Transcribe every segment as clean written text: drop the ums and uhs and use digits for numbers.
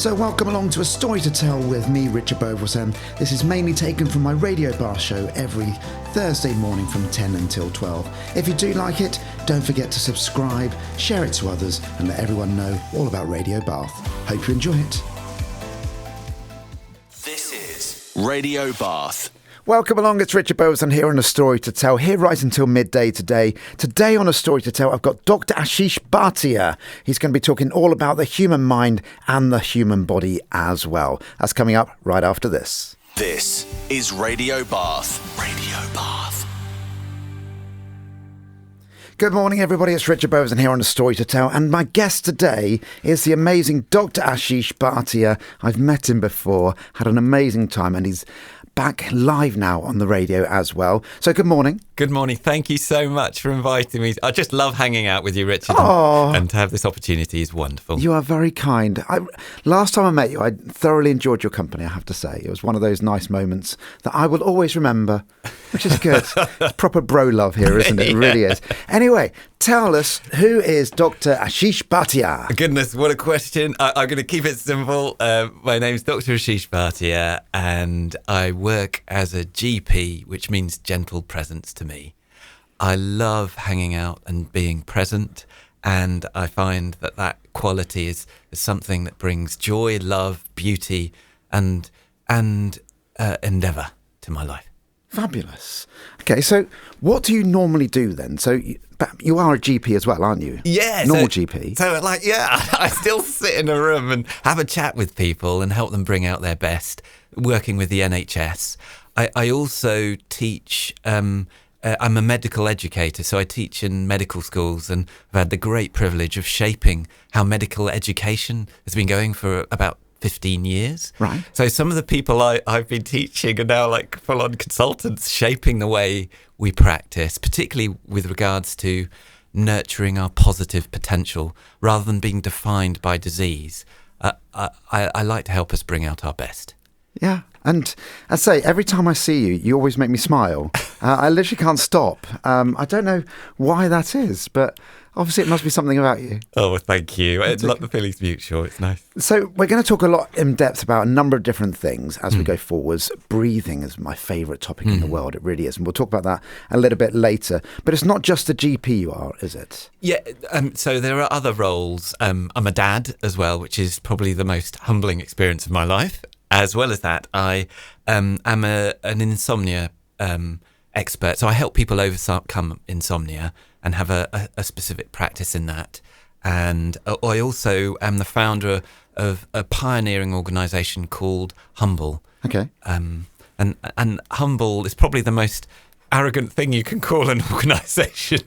So welcome along to A Story to Tell with me, Richard Beauvoisin. This is mainly taken from my Radio Bath show every Thursday morning from 10 until 12. If you do like it, don't forget to subscribe, share it to others and let everyone know all about Radio Bath. Hope you enjoy it. This is Radio Bath. Welcome along, it's Richard Beauvoisin here on A Story to Tell, here right until midday today. Today on A Story to Tell, I've got Dr Ashish Bhatia. He's going to be talking all about the human mind and the human body as well. That's coming up right after this. This is Radio Bath. Radio Bath. Good morning, everybody. It's Richard Beauvoisin here on A Story to Tell, and my guest today is the amazing Dr Ashish Bhatia. I've met him before, had an amazing time, and he's back live now on the radio as well. So good morning. Good morning. Thank you so much for inviting me. I just love hanging out with you, Richard. And to have this opportunity is wonderful. You are very kind. Last time I met you, I thoroughly enjoyed your company, I have to say. It was one of those nice moments that I will always remember, which is good. It's proper bro love here, isn't it? It really is. Anyway, tell us, who is Dr Ashish Bhatia? Goodness, what a question. I'm going to keep it simple. My name's Dr Ashish Bhatia, and I work as a GP, which means gentle presence to me. I love hanging out and being present, and I find that quality is something that brings joy, love, beauty, and endeavour to my life. Fabulous. Okay, so what do you normally do then? So you are a GP as well, aren't you? Yeah. Normal GP. So I still sit in a room and have a chat with people and help them bring out their best, working with the NHS. I also teach, I'm a medical educator, so I teach in medical schools, and I've had the great privilege of shaping how medical education has been going for about 15 years. Right. So some of the people I've been teaching are now like full-on consultants, shaping the way we practice, particularly with regards to nurturing our positive potential rather than being defined by disease. I like to help us bring out our best. Yeah. And I say, every time I see you, you always make me smile. I literally can't stop. I don't know why that is, but obviously it must be something about you. Oh, well, thank you. The feeling's mutual. It's nice. So we're going to talk a lot in depth about a number of different things as we go forwards. Breathing is my favourite topic in the world. It really is. And we'll talk about that a little bit later. But it's not just the GP you are, is it? Yeah. So there are other roles. I'm a dad as well, which is probably the most humbling experience of my life. As well as that, I am an insomnia expert. So I help people overcome insomnia and have a specific practice in that. And I also am the founder of a pioneering organisation called Humble. Okay. And Humble is probably the most arrogant thing you can call an organisation.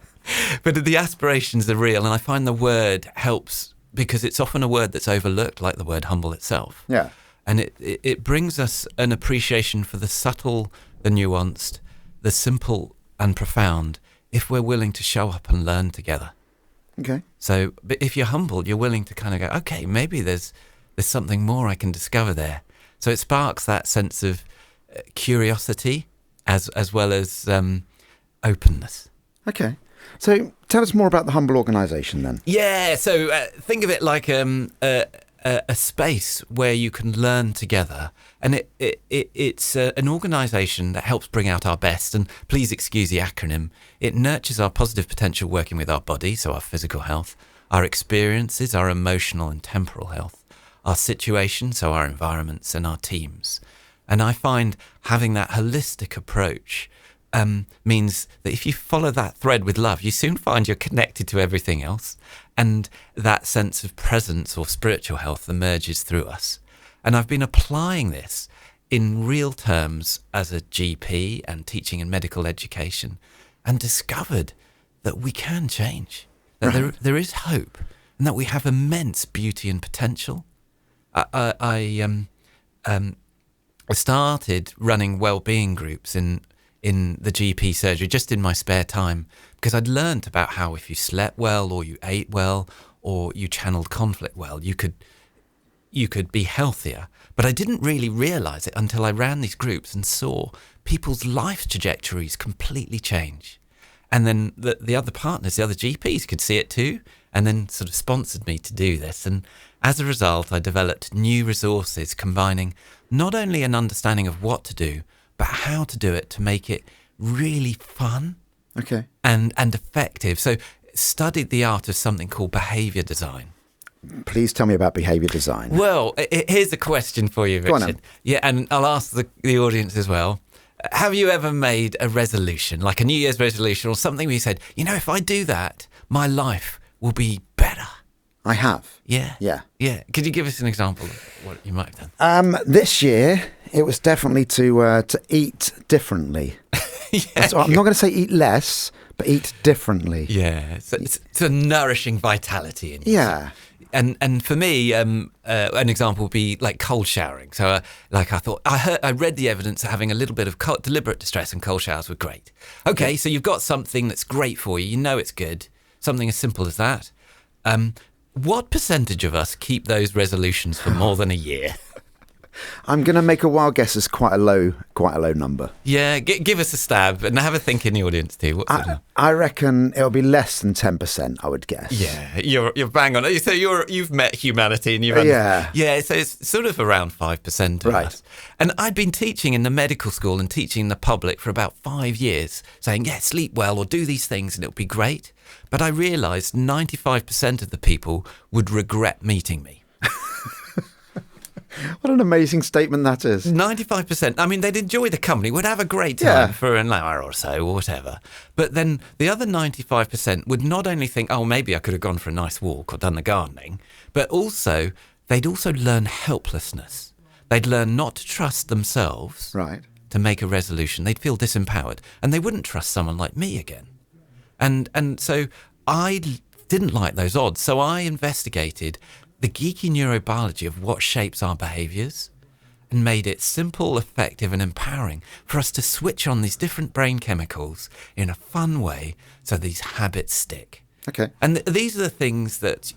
But the aspirations are real, and I find the word helps because it's often a word that's overlooked, like the word humble itself. Yeah. And it brings us an appreciation for the subtle, the nuanced, the simple and profound, if we're willing to show up and learn together. Okay. So but if you're humble, you're willing to kind of go, okay, maybe there's something more I can discover there. So it sparks that sense of curiosity as well as openness. Okay. So tell us more about the Humble organisation then. Yeah, so think of it like a space where you can learn together, and it's an organisation that helps bring out our best. And please excuse the acronym. It nurtures our positive potential working with our body, so our physical health, our experiences, our emotional and temporal health, our situation, so our environments and our teams. And I find having that holistic approach means that if you follow that thread with love, you soon find you're connected to everything else, and that sense of presence or spiritual health emerges through us. And I've been applying this in real terms as a GP and teaching in medical education, and discovered that we can change, that there is hope, and that we have immense beauty and potential. I started running wellbeing groups in the GP surgery just in my spare time, because I'd learned about how if you slept well or you ate well or you channeled conflict well, you could be healthier. But I didn't really realise it until I ran these groups and saw people's life trajectories completely change. And then the other partners, the other GPs could see it too, and then sort of sponsored me to do this. And as a result, I developed new resources combining not only an understanding of what to do, but how to do it to make it really fun and effective. So studied the art of something called behaviour design. Please tell me about behaviour design. Well, here's a question for you, Richard. Go on then. Yeah, and I'll ask the audience as well. Have you ever made a resolution, like a New Year's resolution or something where you said, if I do that, my life will be better? I have. Yeah. Yeah. Yeah. Could you give us an example of what you might have done? This year, it was definitely to eat differently. Yeah. So I'm not going to say eat less, but eat differently. Yeah. So it's a nourishing vitality in you. Yeah. And for me, an example would be like cold showering. So, I read the evidence that having a little bit of deliberate distress and cold showers were great. Okay, so you've got something that's great for you. You know it's good. Something as simple as that. What percentage of us keep those resolutions for more than a year? I'm going to make a wild guess as quite a low number. Yeah, give us a stab and have a think in the audience too. I reckon it'll be less than 10%, I would guess. Yeah, you're bang on. So you've met humanity and you've yeah. So it's sort of around 5% of us. And I'd been teaching in the medical school and teaching the public for about 5 years, saying sleep well or do these things and it'll be great. But I realised 95% of the people would regret meeting me. What an amazing statement that is. 95%. I mean, they'd enjoy the company, would have a great time for an hour or so or whatever. But then the other 95% would not only think, maybe I could have gone for a nice walk or done the gardening, but also they'd also learn helplessness. They'd learn not to trust themselves to make a resolution. They'd feel disempowered and they wouldn't trust someone like me again. And so I didn't like those odds. So I investigated the geeky neurobiology of what shapes our behaviours and made it simple, effective and empowering for us to switch on these different brain chemicals in a fun way so these habits stick. Okay. And these are the things that,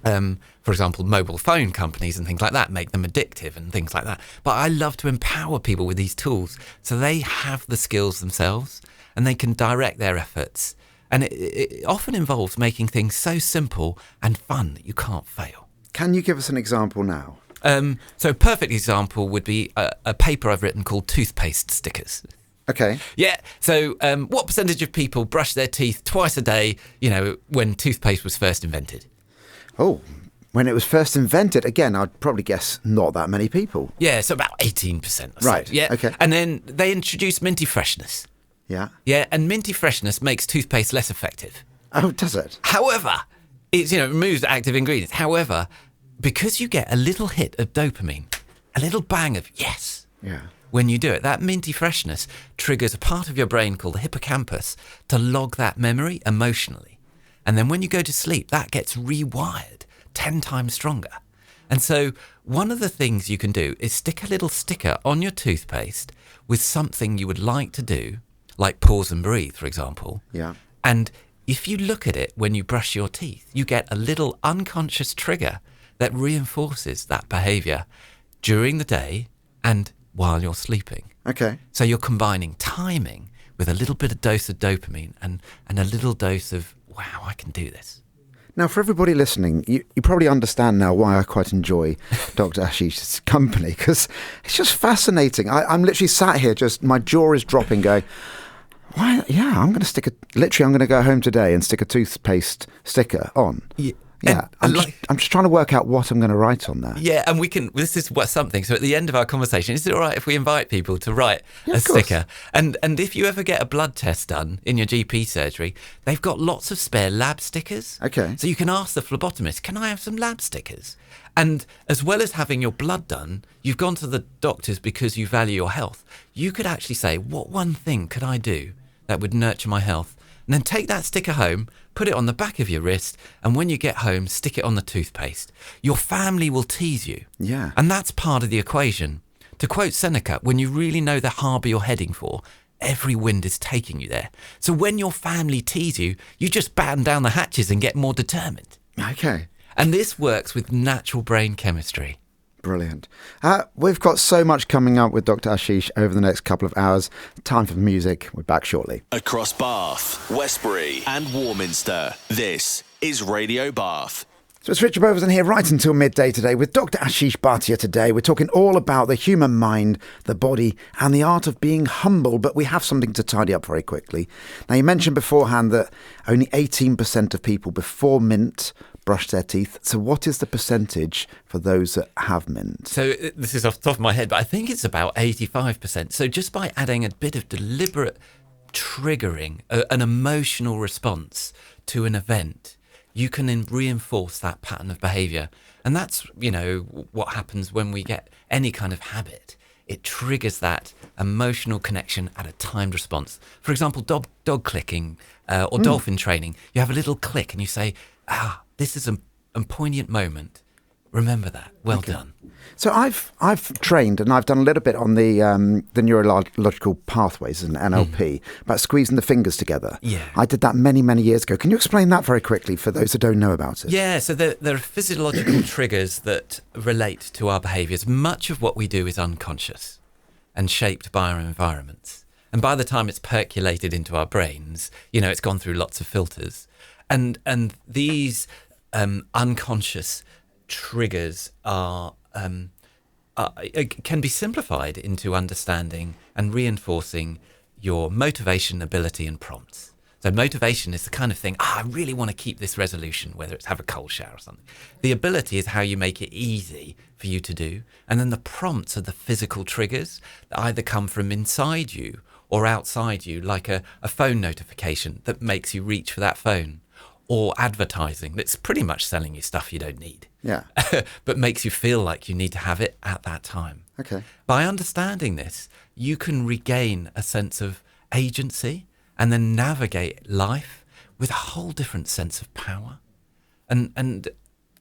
for example, mobile phone companies and things like that make them addictive and things like that. But I love to empower people with these tools so they have the skills themselves and they can direct their efforts. And it often involves making things so simple and fun that you can't fail. Can you give us an example now? So a perfect example would be a paper I've written called Toothpaste Stickers. Okay. Yeah. So what percentage of people brush their teeth twice a day, when toothpaste was first invented? Oh, when it was first invented, again, I'd probably guess not that many people. Yeah, so about 18% or so. Right. Yeah. Okay. And then they introduced minty freshness. Yeah. Yeah, and minty freshness makes toothpaste less effective. Oh, does it? However, it removes active ingredients. However, because you get a little hit of dopamine, a little bang of yes, when you do it, that minty freshness triggers a part of your brain called the hippocampus to log that memory emotionally. And then when you go to sleep, that gets rewired 10 times stronger. And so one of the things you can do is stick a little sticker on your toothpaste with something you would like to do, like pause and breathe, for example. Yeah. And if you look at it when you brush your teeth, you get a little unconscious trigger that reinforces that behaviour during the day and while you're sleeping. Okay. So you're combining timing with a little bit of dose of dopamine and a little dose of, wow, I can do this. Now, for everybody listening, you probably understand now why I quite enjoy Dr. Ashish's company, because it's just fascinating. I'm literally sat here, my jaw is dropping, going, why? Yeah, I'm going to go home today and stick a toothpaste sticker on. Yeah, I'm just trying to work out what I'm going to write on there. Yeah, and this is something. So at the end of our conversation, is it all right if we invite people to write a sticker? And if you ever get a blood test done in your GP surgery, they've got lots of spare lab stickers. Okay. So you can ask the phlebotomist, can I have some lab stickers? And as well as having your blood done, you've gone to the doctors because you value your health. You could actually say, what one thing could I do that would nurture my health? And then take that sticker home, put it on the back of your wrist, and when you get home, stick it on the toothpaste. Your family will tease you. Yeah. And that's part of the equation. To quote Seneca, when you really know the harbour you're heading for, every wind is taking you there. So when your family tease you, you just batten down the hatches and get more determined. Okay. And this works with natural brain chemistry. Brilliant. We've got so much coming up with Dr. Ashish over the next couple of hours. Time for the music. We're back shortly. Across Bath, Westbury and Warminster, this is Radio Bath. So it's Richard Beauvoisin here right until midday today with Dr Ashish Bhatia today. We're talking all about the human mind, the body and the art of being humble, but we have something to tidy up very quickly. Now, you mentioned beforehand that only 18% of people before mint brush their teeth. So what is the percentage for those that have mint? So this is off the top of my head, but I think it's about 85%. So just by adding a bit of deliberate triggering, an emotional response to an event, you can reinforce that pattern of behaviour. And that's, what happens when we get any kind of habit. It triggers that emotional connection at a timed response. For example, dog clicking or dolphin training. You have a little click and you say, this is a poignant moment. Remember that. Well done. So I've trained and I've done a little bit on the neurological pathways and NLP about squeezing the fingers together. Yeah. I did that many, many years ago. Can you explain that very quickly for those who don't know about it? Yeah, so there are physiological triggers that relate to our behaviours. Much of what we do is unconscious and shaped by our environments. And by the time it's percolated into our brains, it's gone through lots of filters. And these unconscious triggers can be simplified into understanding and reinforcing your motivation, ability and prompts. So motivation is the kind of thing, I really want to keep this resolution, whether it's have a cold shower or something. The ability is how you make it easy for you to do. And then the prompts are the physical triggers that either come from inside you or outside you, like a phone notification that makes you reach for that phone, or advertising that's pretty much selling you stuff you don't need. Yeah. But makes you feel like you need to have it at that time. Okay. By By understanding this, you can regain a sense of agency and then navigate life with a whole different sense of power. And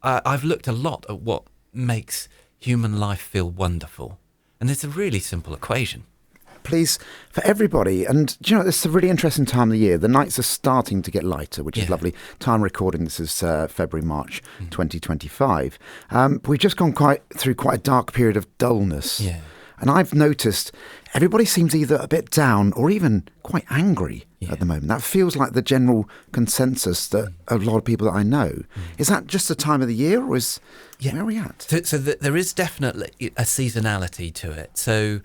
I've looked a lot at what makes human life feel wonderful. And it's a really simple equation. Please, for everybody, and this is a really interesting time of the year. The nights are starting to get lighter, which is lovely. Time recording, this is February, March 2025. We've just gone through quite a dark period of dullness. Yeah. And I've noticed everybody seems either a bit down or even quite angry at the moment. That feels like the general consensus that a lot of people that I know. Is that just the time of the year, or where are we at? So there is definitely a seasonality to it. So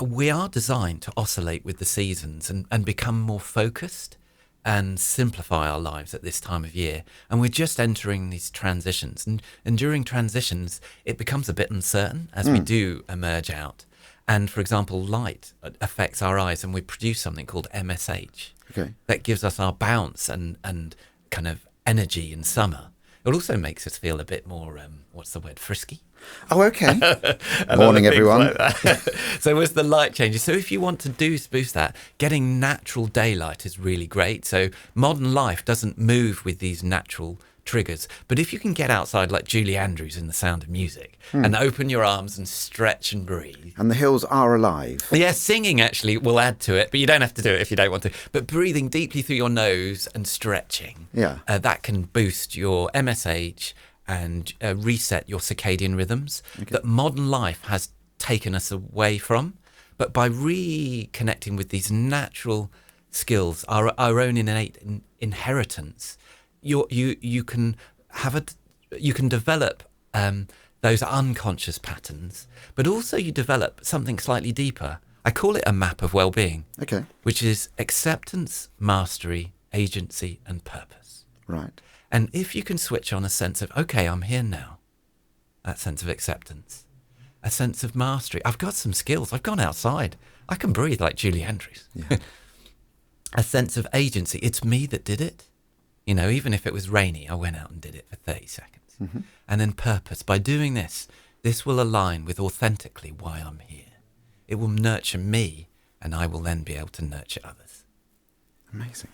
we are designed to oscillate with the seasons and become more focused and simplify our lives at this time of year. And we're just entering these transitions. And during transitions, it becomes a bit uncertain as we do emerge out. And for example, light affects our eyes and we produce something called MSH. Okay. That gives us our bounce and kind of energy in summer. It also makes us feel a bit more, frisky. Oh, okay. Morning, everyone. Like so as the light changes, so if you want to boost that, getting natural daylight is really great. So modern life doesn't move with these natural triggers. But if you can get outside like Julie Andrews in The Sound of Music and open your arms and stretch and breathe. And the hills are alive. Yeah, singing actually will add to it, but you don't have to do it if you don't want to. But breathing deeply through your nose and stretching, that can boost your MSH and reset your circadian rhythms that modern life has taken us away from. But by reconnecting with these natural skills, our own innate inheritance, you can develop those unconscious patterns, but also you develop something slightly deeper. I call it a map of well-being, which is acceptance, mastery, agency, and purpose. Right. And if you can switch on a sense of, okay, I'm here now, that sense of acceptance, a sense of mastery. I've got some skills. I've gone outside. I can breathe like Julie Andrews. Yeah. A sense of agency. It's me that did it. Even if it was rainy, I went out and did it for 30 seconds. And then purpose. By doing this will align with authentically why I'm here. It will nurture me, and I will then be able to nurture others. Amazing.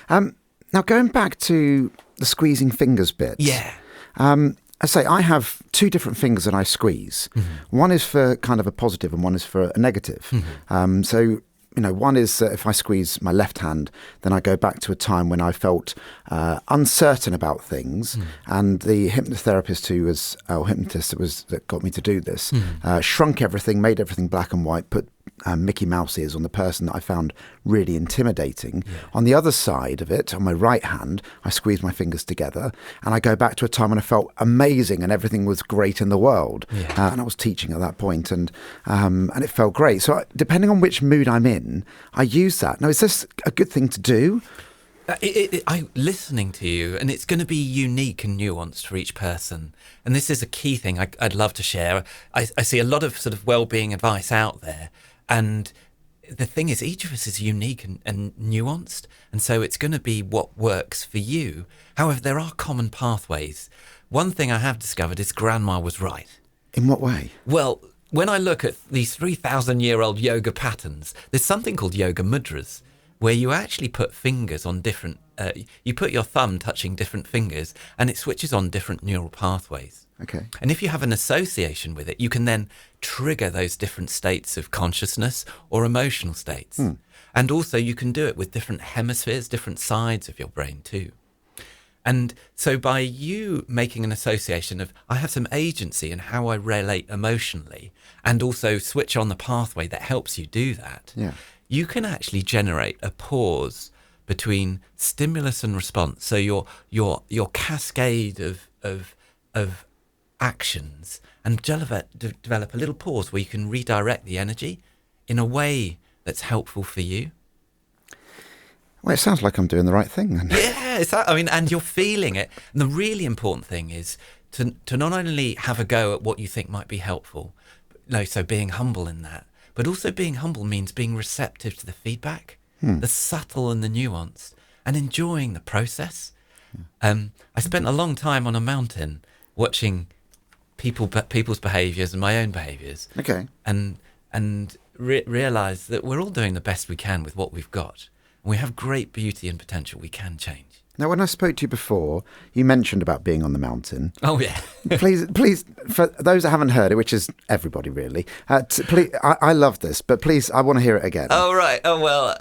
Now, going back to the squeezing fingers bit. Yeah. I say I have two different fingers that I squeeze. One is for kind of a positive and one is for a negative. So one is if I squeeze my left hand, then I go back to a time when I felt uncertain about things. And the hypnotist that got me to do this, shrunk everything, made everything black and white, put Mickey Mouse ears on the person that I found really intimidating. Yeah. On the other side of it, on my right hand, I squeeze my fingers together and I go back to a time when I felt amazing and everything was great in the world. Yeah. And I was teaching at that point, and it felt great. So depending on which mood I'm in, I use that. Now, is this a good thing to do? I'm listening to you, and it's going to be unique and nuanced for each person. And this is a key thing I'd love to share. I see a lot of sort of well-being advice out there, and the thing is, each of us is unique and nuanced, and so it's going to be what works for you. However, there are common pathways. One thing I have discovered is Grandma was right. In what way? Well, when I look at these 3,000-year-old yoga patterns, there's something called yoga mudras, where you actually put fingers on different, you put your thumb touching different fingers, and it switches on different neural pathways. Okay. And if you have an association with it, you can then trigger those different states of consciousness or emotional states. And also you can do it with different hemispheres, different sides of your brain too. And so by you making an association of, I have some agency in how I relate emotionally, and also switch on the pathway that helps you do that, yeah, you can actually generate a pause between stimulus and response. So your cascade of actions, and develop a little pause where you can redirect the energy in a way that's helpful for you. Well, it sounds like I'm doing the right thing then. Yeah, and you're feeling it. And the really important thing is to not only have a go at what you think might be helpful, so being humble in that, but also being humble means being receptive to the feedback, the subtle and the nuanced, and enjoying the process. I spent a long time on a mountain watching people's behaviours and my own behaviours. Okay. And realised that we're all doing the best we can with what we've got. And we have great beauty and potential we can change. Now, when I spoke to you before, you mentioned about being on the mountain. Oh, yeah. please, for those that haven't heard it, which is everybody really, please, I love this, but please, I want to hear it again. Oh, right. Oh, well,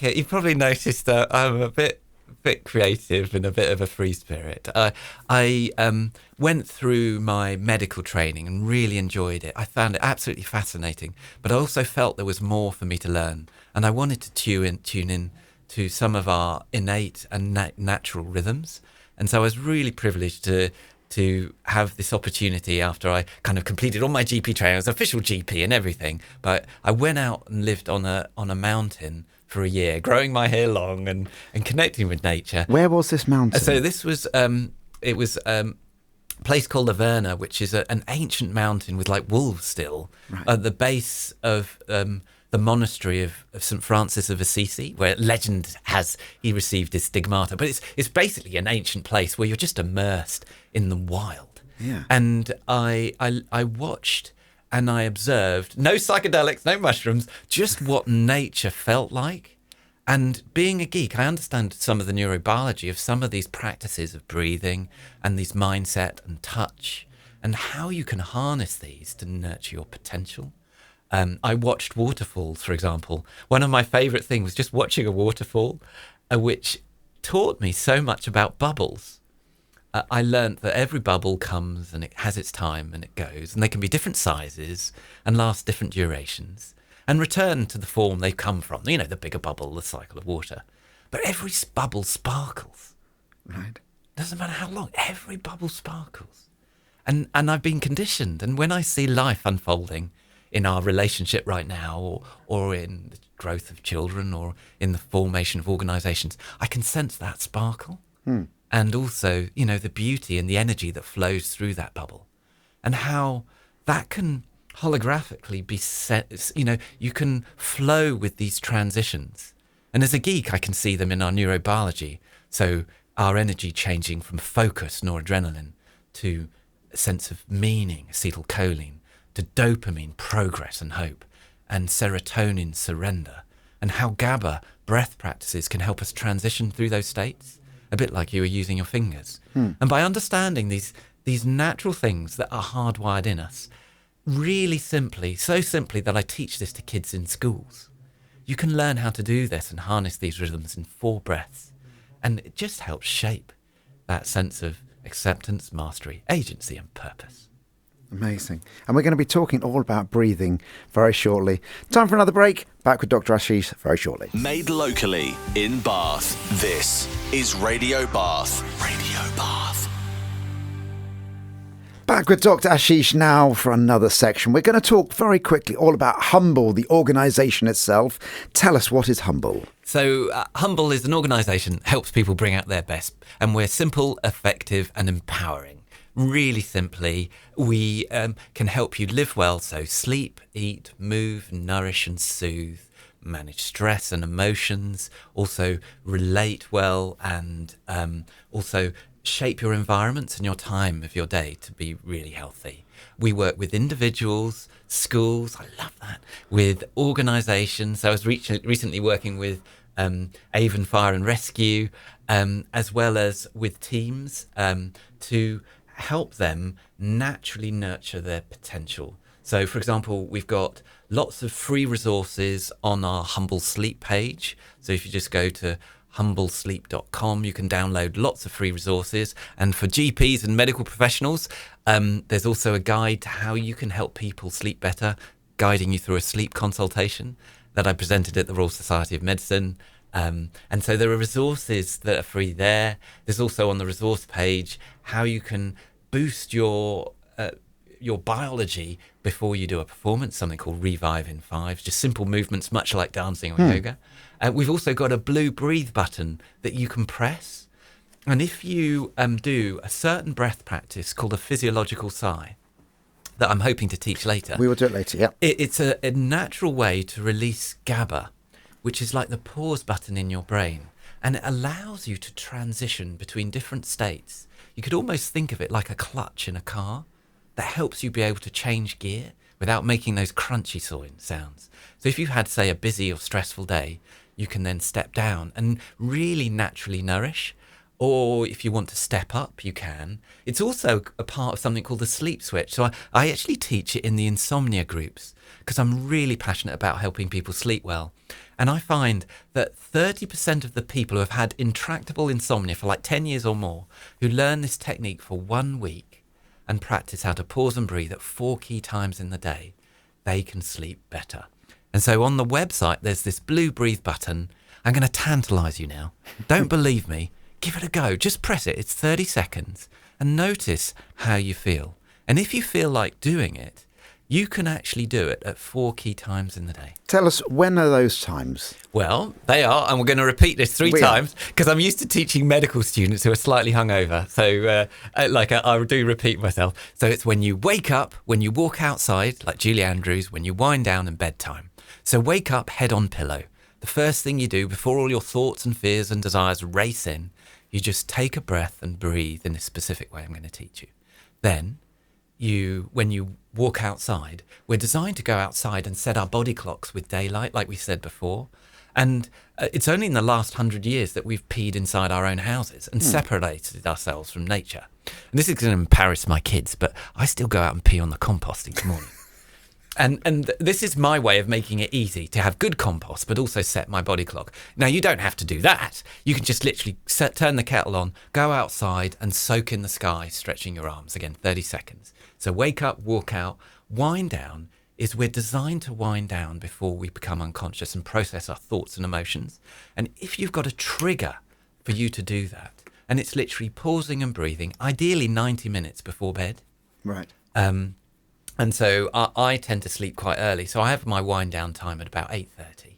you've probably noticed that I'm a bit creative and a bit of a free spirit. I went through my medical training and really enjoyed it. I found it absolutely fascinating, but I also felt there was more for me to learn, and I wanted to tune in to some of our innate and natural rhythms. And so I was really privileged to have this opportunity after I kind of completed all my GP training. I was official GP and everything, but I went out and lived on a mountain for a year, growing my hair long and connecting with nature. Where was this mountain? So this was, it was a place called Averna, which is an ancient mountain with like wolves still, right, at the base of the monastery of St. Francis of Assisi, where legend has he received his stigmata. But it's basically an ancient place where you're just immersed in the wild. Yeah. And I watched and I observed, no psychedelics, no mushrooms, just what nature felt like. And being a geek, I understand some of the neurobiology of some of these practices of breathing and these mindset and touch, and how you can harness these to nurture your potential. I watched waterfalls, for example. One of my favourite things was just watching a waterfall, which taught me so much about bubbles. I learned that every bubble comes and it has its time and it goes, and they can be different sizes and last different durations and return to the form they've come from. You know, the bigger bubble, the cycle of water. But every bubble sparkles. Right. Doesn't matter how long, every bubble sparkles. And I've been conditioned, and when I see life unfolding in our relationship right now, or in the growth of children, or in the formation of organisations, I can sense that sparkle. And also, you know, the beauty and the energy that flows through that bubble, and how that can holographically be set. You know, you can flow with these transitions. And as a geek, I can see them in our neurobiology. So our energy changing from focus, noradrenaline, to a sense of meaning, acetylcholine, to dopamine, progress and hope, and serotonin, surrender, and how GABA, breath practices, can help us transition through those states, a bit like you were using your fingers. And by understanding these natural things that are hardwired in us, really simply, so simply that I teach this to kids in schools, you can learn how to do this and harness these rhythms in 4 breaths. And it just helps shape that sense of acceptance, mastery, agency and purpose. Amazing. And we're going to be talking all about breathing very shortly. Time for another break. Back with Dr. Ashish very shortly. Made locally in Bath. This is Radio Bath. Radio Bath. Back with Dr. Ashish now for another section. We're going to talk very quickly all about Humble, the organisation itself. Tell us, what is Humble? So Humble is an organisation that helps people bring out their best, and we're simple, effective and empowering. Really simply, we can help you live well, so sleep, eat, move, nourish and soothe, manage stress and emotions, also relate well, and also shape your environments and your time of your day to be really healthy. We work with individuals, schools, I love that, with organisations. I was recently working with Avon Fire and Rescue, as well as with teams to help them naturally nurture their potential. So, for example, we've got lots of free resources on our Humble Sleep page. So if you just go to humblesleep.com, you can download lots of free resources. And for GPs and medical professionals, there's also a guide to how you can help people sleep better, guiding you through a sleep consultation that I presented at the Royal Society of Medicine. And so there are resources that are free there. There's also on the resource page how you can boost your biology before you do a performance, something called Revive in 5, just simple movements, much like dancing or yoga. We've also got a blue breathe button that you can press. And if you do a certain breath practice called a physiological sigh, that I'm hoping to teach later. We will do it later, yeah. It's a natural way to release GABA, which is like the pause button in your brain. And it allows you to transition between different states. You could almost think of it like a clutch in a car that helps you be able to change gear without making those crunchy sounds. So if you've had, say, a busy or stressful day, you can then step down and really naturally nourish. Or if you want to step up, you can. It's also a part of something called the sleep switch. So I actually teach it in the insomnia groups because I'm really passionate about helping people sleep well. And I find that 30% of the people who have had intractable insomnia for like 10 years or more, who learn this technique for 1 week and practice how to pause and breathe at 4 key times in the day, they can sleep better. And so on the website, there's this blue breathe button. I'm going to tantalise you now. Don't believe me. Give it a go. Just press it. It's 30 seconds and notice how you feel. And if you feel like doing it, you can actually do it at 4 key times in the day. Tell us, when are those times? Well, they are, and we're going to repeat this 3 times because I'm used to teaching medical students who are slightly hungover. So, I do repeat myself. So it's when you wake up, when you walk outside, like Julie Andrews, when you wind down, and bedtime. So wake up, head on pillow. The first thing you do before all your thoughts and fears and desires race in, you just take a breath and breathe in a specific way I'm going to teach you. Then, when you walk outside, we're designed to go outside and set our body clocks with daylight, like we said before. And it's only in the last 100 years that we've peed inside our own houses and separated ourselves from nature. And this is going to embarrass my kids, but I still go out and pee on the compost each morning. And this is my way of making it easy to have good compost, but also set my body clock. Now, you don't have to do that. You can just literally turn the kettle on, go outside and soak in the sky, stretching your arms. Again, 30 seconds. So wake up, walk out, wind down. We're designed to wind down before we become unconscious and process our thoughts and emotions. And if you've got a trigger for you to do that, and it's literally pausing and breathing, ideally 90 minutes before bed. Right. And so I tend to sleep quite early. So I have my wind down time at about 8:30.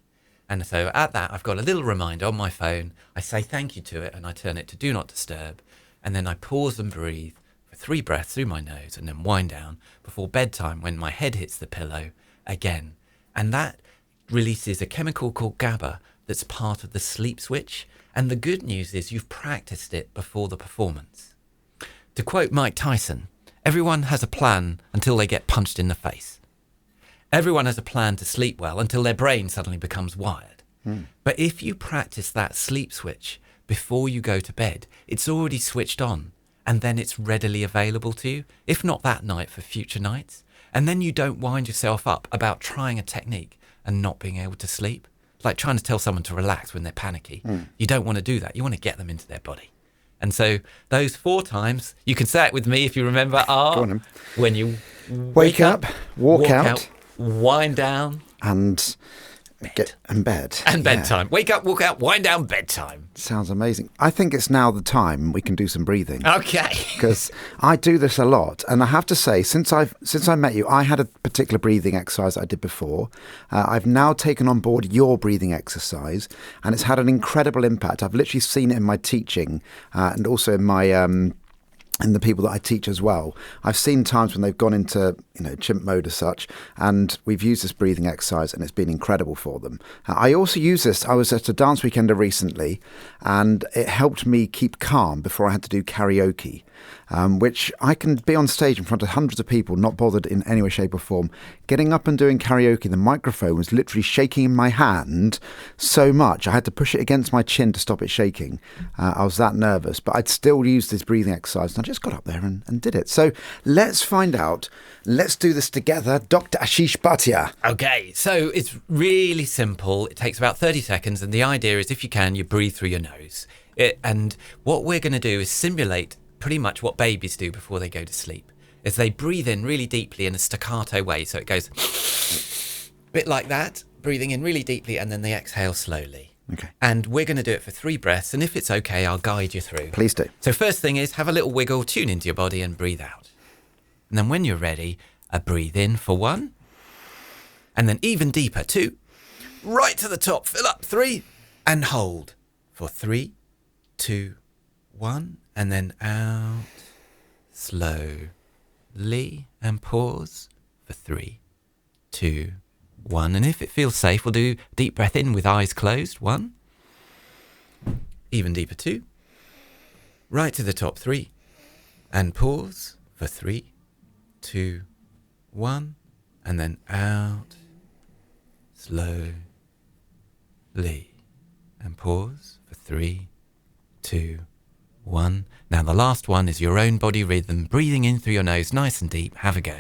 And so at that, I've got a little reminder on my phone. I say thank you to it and I turn it to do not disturb. And then I pause and breathe for 3 breaths through my nose and then wind down before bedtime when my head hits the pillow again. And that releases a chemical called GABA that's part of the sleep switch. And the good news is you've practiced it before the performance. To quote Mike Tyson, everyone has a plan until they get punched in the face. Everyone has a plan to sleep well until their brain suddenly becomes wired. But if you practice that sleep switch before you go to bed, it's already switched on and then it's readily available to you, if not that night, for future nights. And then you don't wind yourself up about trying a technique and not being able to sleep. Like trying to tell someone to relax when they're panicky. You don't want to do that. You want to get them into their body. And so those 4 times, you can say it with me if you remember, are when you Wake up, walk out, wind down, and bed. And bedtime. Wake up, walk out, wind down, bedtime. Sounds amazing. I think it's now the time we can do some breathing. Okay. Because I do this a lot, and I have to say, since I met you, I had a particular breathing exercise I did before. I've now taken on board your breathing exercise, and it's had an incredible impact. I've literally seen it in my teaching, and also in my and the people that I teach as well. I've seen times when they've gone into, chimp mode as such, and we've used this breathing exercise, and it's been incredible for them. I also use this. I was at a dance weekender recently, and it helped me keep calm before I had to do karaoke, which I can be on stage in front of hundreds of people, not bothered in any way, shape or form. Getting up and doing karaoke, the microphone was literally shaking in my hand so much. I had to push it against my chin to stop it shaking. I was that nervous, but I'd still use this breathing exercise, and I just got up there and did it. So let's find out. Let's do this together. Dr. Ashish Bhatia. Okay, so it's really simple. It takes about 30 seconds, and the idea is, if you can, you breathe through your nose. And what we're going to do is simulate pretty much what babies do before they go to sleep, is they breathe in really deeply in a staccato way. So it goes a bit like that, breathing in really deeply, and then they exhale slowly. Okay. And we're going to do it for 3 breaths, and if it's okay, I'll guide you through. Please do. So first thing is, have a little wiggle, tune into your body and breathe out. And then when you're ready, breathe in for 1, and then even deeper, 2, right to the top, fill up, 3, and hold for 3, 2, 1, and then out slowly, and pause for 3, 2, 1. And if it feels safe, we'll do deep breath in with eyes closed. 1, even deeper, 2, right to the top, 3, and pause for 3, 2, 1, and then out slowly, and pause for 3, 2, 1. Now the last one is your own body rhythm, breathing in through your nose nice and deep. Have a go.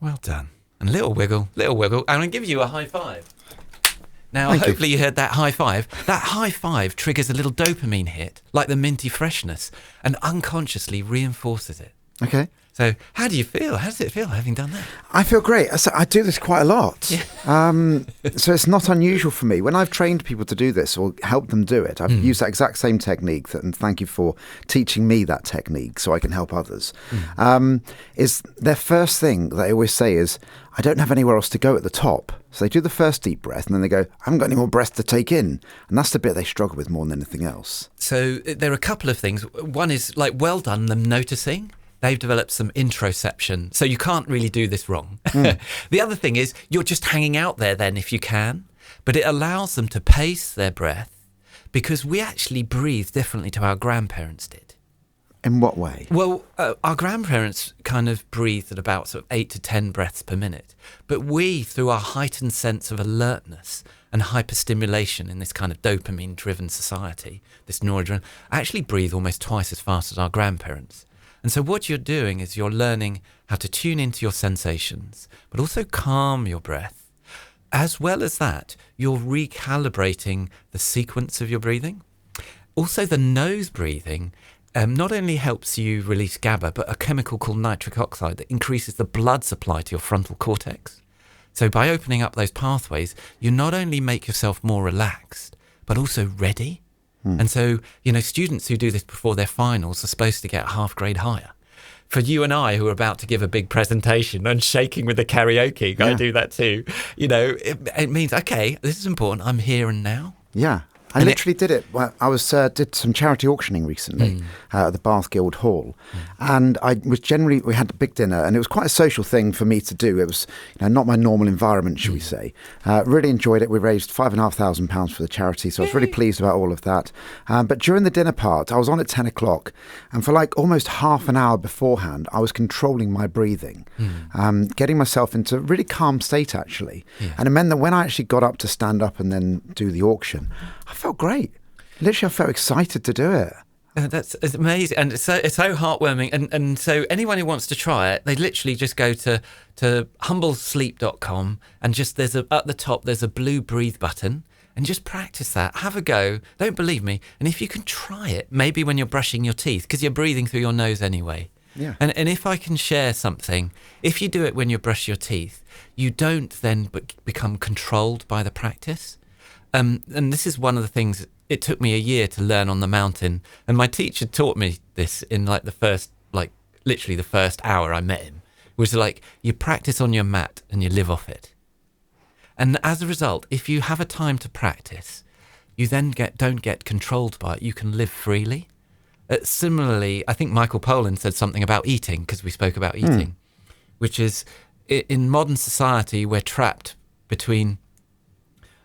Well done. And little wiggle. I'm going to give you a high five. Now, hopefully you heard that high five. That high five triggers a little dopamine hit, like the minty freshness, and unconsciously reinforces it. Okay. So how do you feel? How does it feel having done that? I feel great. I do this quite a lot. Yeah. So it's not unusual for me. When I've trained people to do this or helped them do it, I've used that exact same technique. And thank you for teaching me that technique so I can help others. Is their first thing they always say is, I don't have anywhere else to go at the top. So they do the first deep breath and then they go, I haven't got any more breath to take in. And that's the bit they struggle with more than anything else. So there are a couple of things. One is, well done them noticing. They've developed some interoception, so you can't really do this wrong. The other thing is, you're just hanging out there then if you can, but it allows them to pace their breath, because we actually breathe differently to our grandparents did. In what way? Well, our grandparents kind of breathed at about sort of 8 to 10 breaths per minute, but we, through our heightened sense of alertness and hyperstimulation in this kind of dopamine-driven society, this neuroadrenaline, actually breathe almost twice as fast as our grandparents. And so what you're doing is you're learning how to tune into your sensations, but also calm your breath. As well as that, you're recalibrating the sequence of your breathing. Also, the nose breathing not only helps you release GABA, but a chemical called nitric oxide that increases the blood supply to your frontal cortex. So by opening up those pathways, you not only make yourself more relaxed, but also ready. And so, students who do this before their finals are supposed to get a half grade higher. For you and I, who are about to give a big presentation and shaking with the karaoke, I do that too. It means, okay, this is important. I'm here and now. Yeah. I literally did it. Well, I did some charity auctioning recently at the Bath Guild Hall, and we had a big dinner, and it was quite a social thing for me to do. It was not my normal environment, shall we say. Really enjoyed it. We raised £5,500 for the charity, so I was really pleased about all of that. But during the dinner part, I was on at 10 o'clock, and for almost half an hour beforehand, I was controlling my breathing, getting myself into a really calm state, actually. Yeah. And it meant that when I actually got up to stand up and then do the auction, I felt great. Literally, I felt excited to do it. It's amazing, and it's so heartwarming. And so anyone who wants to try it, they literally just go to humblesleep.com, and at the top there's a blue breathe button, And just practice that. Have a go. Don't believe me. And if you can try it, maybe when you're brushing your teeth, because you're breathing through your nose anyway. Yeah. And if I can share something, if you do it when you brush your teeth, you don't then become controlled by the practice. And this is one of the things, it took me a year to learn on the mountain. And my teacher taught me this in literally the first hour I met him. It was like, you practice on your mat and you live off it. And as a result, if you have a time to practice, you then don't get controlled by it. You can live freely. Similarly, I think Michael Pollan said something about eating, because we spoke about eating, which is in modern society, we're trapped between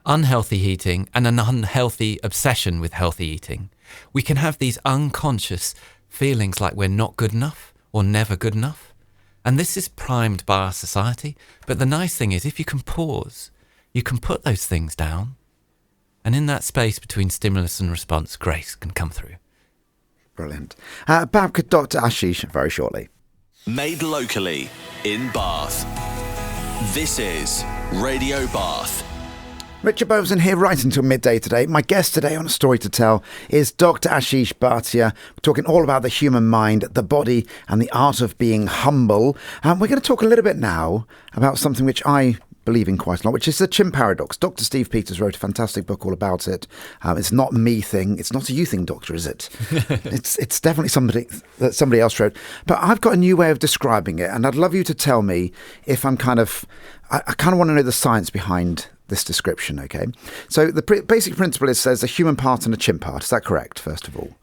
unhealthy eating and an unhealthy obsession with healthy eating. We can have these unconscious feelings like we're not good enough or never good enough. And this is primed by our society. But the nice thing is, if you can pause, you can put those things down. And in that space between stimulus and response, grace can come through. Brilliant. Back with Dr. Ashish very shortly. Made locally in Bath. This is Radio Bath. Richard Beauvoisin here right until midday today. My guest today on A Story to Tell is Dr. Ashish Bhatia. We're talking all about the human mind, the body and the art of being humble. We're going to talk a little bit now about something which I believe in quite a lot, which is the chimp paradox. Dr. Steve Peters wrote a fantastic book all about it. It's not a me thing. It's not a you thing, doctor, is it? It's definitely something that somebody else wrote. But I've got a new way of describing it, and I'd love you to tell me if I kind of want to know the science behind this description, okay? So the basic principle is there's a human part and a chimp part. Is that correct, first of all?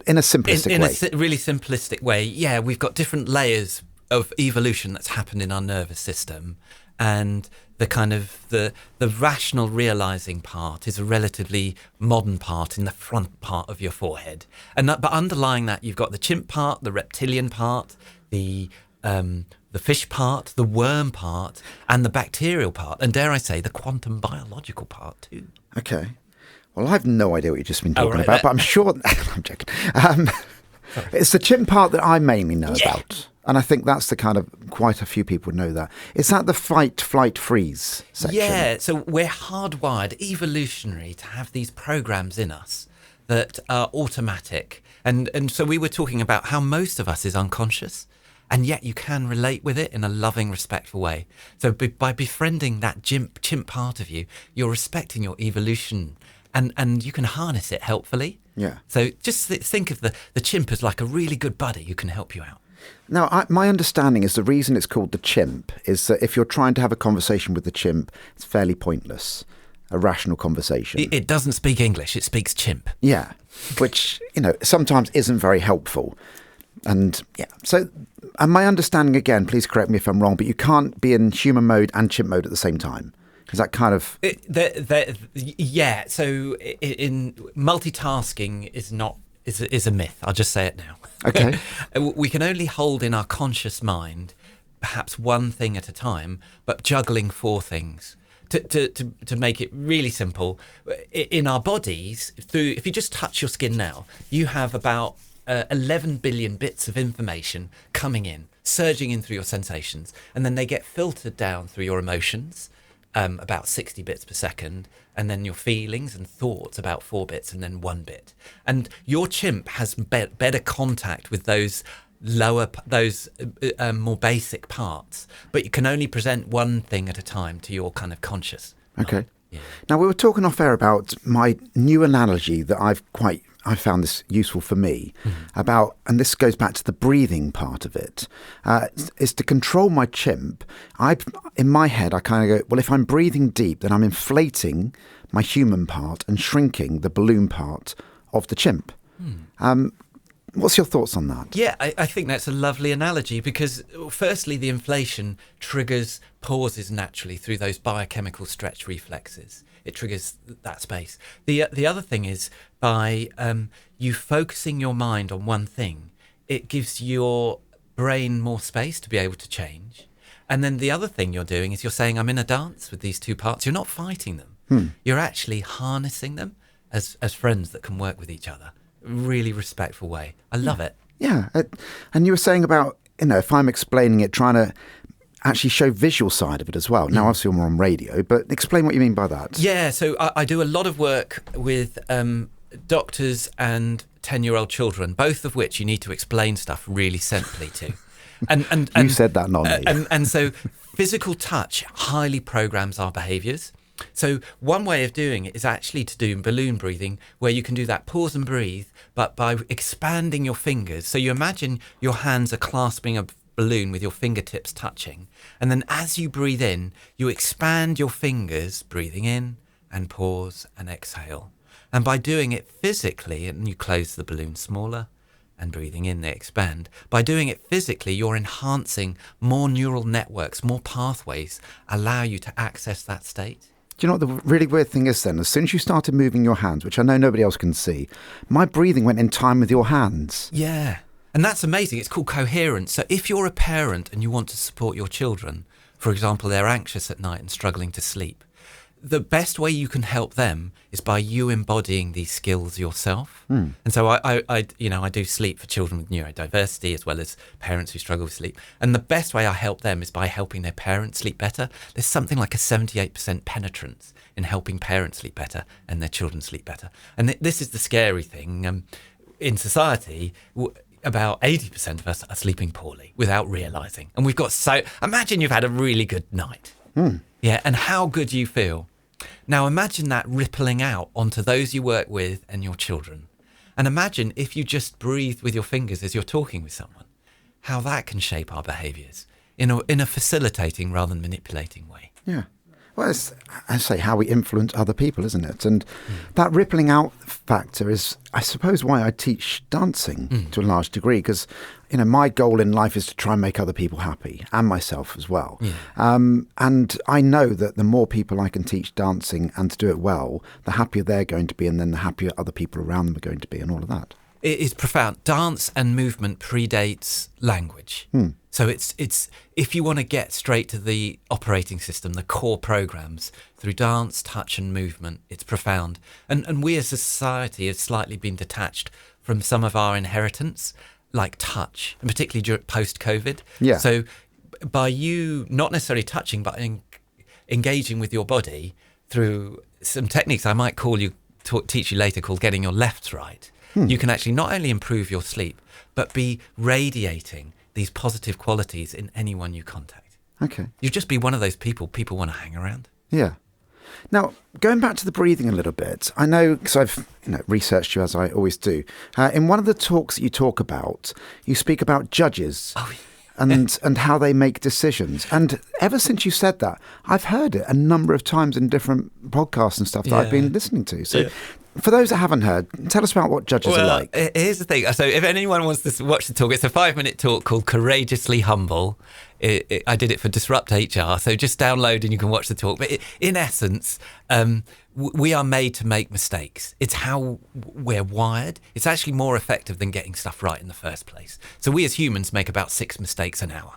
In a simplistic way. In a really simplistic way, yeah, we've got different layers of evolution that's happened in our nervous system. And the kind of the rational realizing part is a relatively modern part in the front part of your forehead. But underlying that, you've got the chimp part, the reptilian part, the fish part, the worm part, and the bacterial part, and dare I say, the quantum biological part too. Okay. Well, I have no idea what you've just been talking about, but I'm sure... I'm joking. It's the chimp part that I mainly know about. And I think that's the kind of, quite a few people know that. Is that the fight, flight, freeze section? Yeah, so we're hardwired, evolutionary, to have these programs in us that are automatic. And so we were talking about how most of us is unconscious, and yet you can relate with it in a loving, respectful way. So by befriending that chimp part of you, you're respecting your evolution, and you can harness it helpfully. Yeah. So just think of the chimp as like a really good buddy who can help you out. Now, my understanding is the reason it's called the chimp is that if you're trying to have a conversation with the chimp, it's fairly pointless, a rational conversation. It doesn't speak English, it speaks chimp. Yeah, which, sometimes isn't very helpful. And my understanding, again, please correct me if I'm wrong, but you can't be in human mode and chimp mode at the same time. Is that kind of... Yeah, so in multitasking is a myth. I'll just say it now. Okay. We can only hold in our conscious mind perhaps one thing at a time, but juggling four things. To make it really simple, in our bodies, if you just touch your skin now, you have about 11 billion bits of information coming in, surging in through your sensations, and then they get filtered down through your emotions, about 60 bits per second, and then your feelings and thoughts, about 4 bits, and then 1 bit. And your chimp has better contact with those more basic parts, but you can only present one thing at a time to your kind of conscious. Okay. Yeah. Now, we were talking off air about my new analogy that I found this useful for me about, and this goes back to the breathing part of it, is to control my chimp. In my head, I kind of go, well, if I'm breathing deep, then I'm inflating my human part and shrinking the balloon part of the chimp. What's your thoughts on that? Yeah, I think that's a lovely analogy because, firstly, the inflation triggers pauses naturally through those biochemical stretch reflexes. It triggers that space. The other thing is by you focusing your mind on one thing, it gives your brain more space to be able to change. And then the other thing you're doing is you're saying, I'm in a dance with these two parts. You're not fighting them. You're actually harnessing them as friends that can work with each other. Really respectful way. I love it. Yeah. And you were saying about, if I'm explaining it, trying to actually show visual side of it as well. Now, obviously, we're on radio, but explain what you mean by that. Yeah, so I do a lot of work with doctors and 10-year-old children, both of which you need to explain stuff really simply to. And You said that, not me. And so physical touch highly programs our behaviours. So one way of doing it is actually to do balloon breathing, where you can do that pause and breathe, but by expanding your fingers. So you imagine your hands are clasping a balloon with your fingertips touching. And then as you breathe in, you expand your fingers, breathing in and pause and exhale. And by doing it physically, and you close the balloon smaller, and breathing in, they expand. By doing it physically, you're enhancing more neural networks, more pathways allow you to access that state. Do you know what the really weird thing is then? As soon as you started moving your hands, which I know nobody else can see, my breathing went in time with your hands. Yeah. And that's amazing. It's called coherence. So if you're a parent and you want to support your children, for example, they're anxious at night and struggling to sleep, the best way you can help them is by you embodying these skills yourself. And so I do sleep for children with neurodiversity as well as parents who struggle with sleep. And the best way I help them is by helping their parents sleep better. There's something like a 78% penetrance in helping parents sleep better and their children sleep better. And this is the scary thing. In society, about 80% of us are sleeping poorly without realising. And we've got imagine you've had a really good night. Yeah, and how good you feel. Now imagine that rippling out onto those you work with and your children. And imagine if you just breathe with your fingers as you're talking with someone, how that can shape our behaviours in a facilitating rather than manipulating way. Yeah. Well, it's, I say, how we influence other people, isn't it? And that rippling out factor is, I suppose, why I teach dancing to a large degree, because, my goal in life is to try and make other people happy, and myself as well. Yeah. And I know that the more people I can teach dancing and to do it well, the happier they're going to be, and then the happier other people around them are going to be, and all of that. It is profound. Dance and movement predates language. So it's if you want to get straight to the operating system, the core programs, through dance, touch and movement, it's profound. And we as a society have slightly been detached from some of our inheritance, like touch, and particularly post-COVID. Yeah. So by you not necessarily touching, but engaging with your body through some techniques I might teach you later, called getting your lefts right, you can actually not only improve your sleep, but be radiating these positive qualities in anyone you contact. Okay. You'd just be one of those people want to hang around. Yeah. Now, going back to the breathing a little bit, I know, because I've researched you as I always do. In one of the talks that you talk about, you speak about judges. Oh, and how they make decisions. And ever since you said that, I've heard it a number of times in different podcasts and stuff that I've been listening to. So for those that haven't heard, tell us about what judges are like. Here's the thing. So if anyone wants to watch the talk, it's a 5-minute talk called Courageously Humble. I did it for Disrupt HR, so just download and you can watch the talk. But in essence, we are made to make mistakes. It's how we're wired. It's actually more effective than getting stuff right in the first place. So we as humans make about 6 mistakes an hour.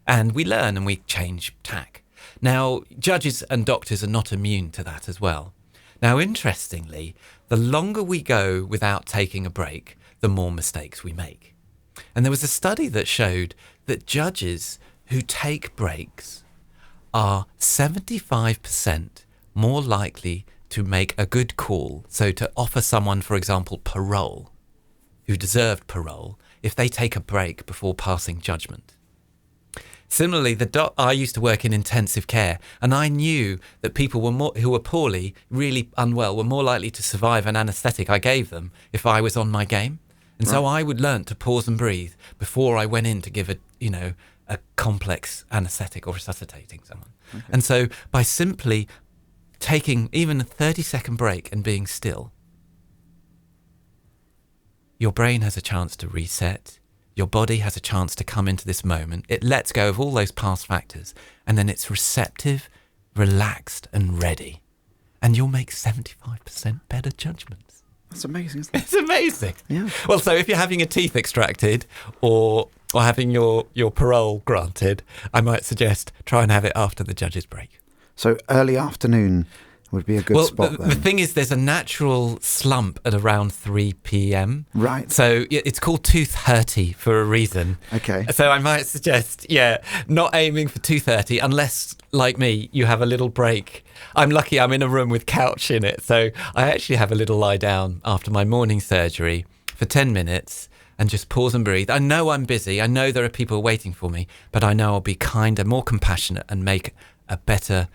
And we learn and we change tack. Now, judges and doctors are not immune to that as well. Now, interestingly, the longer we go without taking a break, the more mistakes we make. And there was a study that showed that judges who take breaks are 75% more likely to make a good call, so to offer someone, for example, parole, who deserved parole, if they take a break before passing judgment. Similarly, I used to work in intensive care, and I knew that people who were poorly, really unwell, were more likely to survive an anaesthetic I gave them if I was on my game. And so I would learn to pause and breathe before I went in to give a complex anaesthetic or resuscitating someone. Okay. And so by simply taking even a 30-second break and being still, your brain has a chance to reset. Your body has a chance to come into this moment. It lets go of all those past factors, and then it's receptive, relaxed, and ready. And you'll make 75% better judgments. That's amazing, isn't it? It's amazing. Yeah. Well, so if you're having your teeth extracted or having your parole granted, I might suggest try and have it after the judge's break. So early afternoon would be a good spot the then. thing is, there's a natural slump at around 3 p.m. Right. So it's called 2:30 for a reason. Okay. So I might suggest, not aiming for 2:30 unless, like me, you have a little break. I'm lucky I'm in a room with couch in it. So I actually have a little lie down after my morning surgery for 10 minutes and just pause and breathe. I know I'm busy. I know there are people waiting for me, but I know I'll be kinder, more compassionate and make a better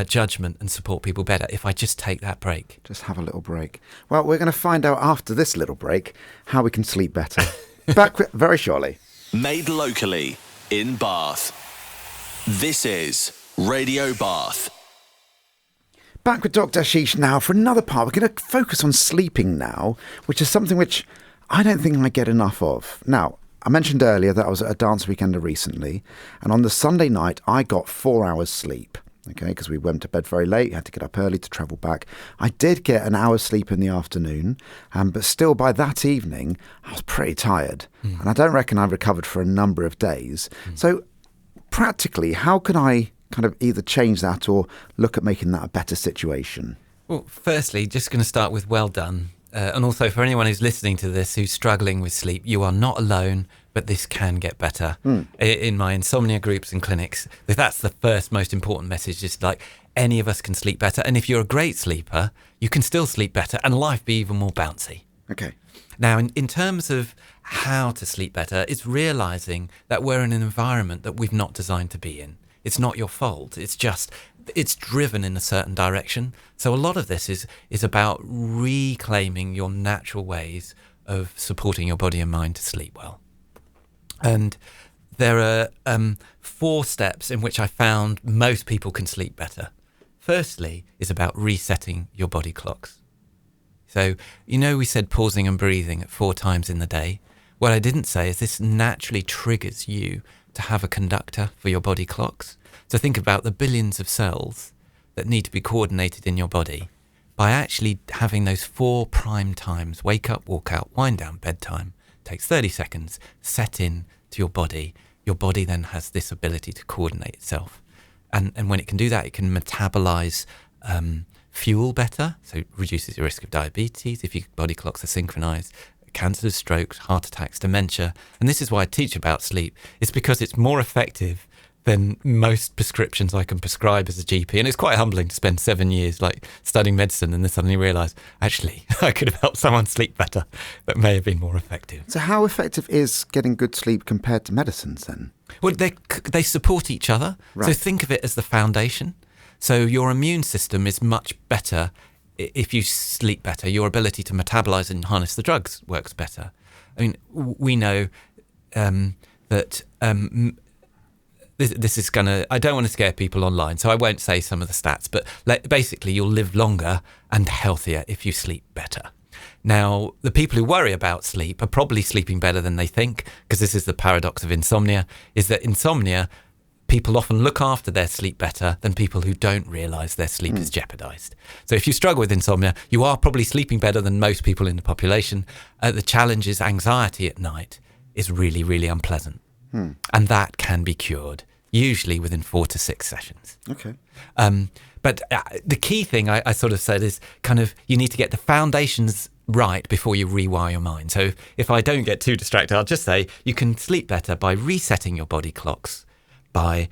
judgment and support people better if I just take that break. Just have a little break. Well, we're going to find out after this little break how we can sleep better. Back very shortly. Made locally in Bath. This is Radio Bath. Back with Dr Ashish now for another part. We're going to focus on sleeping now, which is something which I don't think I get enough of. Now, I mentioned earlier that I was at a dance weekender recently, and on the Sunday night I got 4 hours sleep. Okay, because we went to bed very late, had to get up early to travel back. I did get an hour's sleep in the afternoon, but still by that evening, I was pretty tired. And I don't reckon I recovered for a number of days. So practically, how can I kind of either change that or look at making that a better situation? Well, firstly, just going to start with well done. And also for anyone who's listening to this who's struggling with sleep, you are not alone, but this can get better. In my insomnia groups and clinics, that's the first most important message, is like any of us can sleep better. And if you're a great sleeper, you can still sleep better and life be even more bouncy. Okay. Now, in terms of how to sleep better, it's realising that we're in an environment that we've not designed to be in. It's not your fault. It's driven in a certain direction. So a lot of this is about reclaiming your natural ways of supporting your body and mind to sleep well. And there are 4 steps in which I found most people can sleep better. Firstly is about resetting your body clocks. So, we said pausing and breathing at 4 times in the day. What I didn't say is this naturally triggers you to have a conductor for your body clocks. So think about the billions of cells that need to be coordinated in your body. By actually having those 4 prime times, wake up, walk out, wind down, bedtime, takes 30 seconds, set in to your body then has this ability to coordinate itself. And when it can do that, it can metabolize fuel better, so it reduces your risk of diabetes if your body clocks are synchronized, cancers, strokes, heart attacks, dementia. And this is why I teach about sleep. It's because it's more effective than most prescriptions I can prescribe as a GP. And it's quite humbling to spend 7 years studying medicine and then suddenly realise, actually, I could have helped someone sleep better. That may have been more effective. So how effective is getting good sleep compared to medicines then? Well, they support each other. Right. So think of it as the foundation. So your immune system is much better if you sleep better. Your ability to metabolize and harness the drugs works better. I mean, we know that this is I don't want to scare people online, so I won't say some of the stats, but basically you'll live longer and healthier if you sleep better. Now, the people who worry about sleep are probably sleeping better than they think, because this is the paradox of insomnia, is that insomnia, people often look after their sleep better than people who don't realise their sleep is jeopardised. So if you struggle with insomnia, you are probably sleeping better than most people in the population. The challenge is anxiety at night is really, really unpleasant. And that can be cured, usually within 4 to 6 sessions. Okay. But the key thing I sort of said is you need to get the foundations right before you rewire your mind. So if I don't get too distracted, I'll just say you can sleep better by resetting your body clocks, by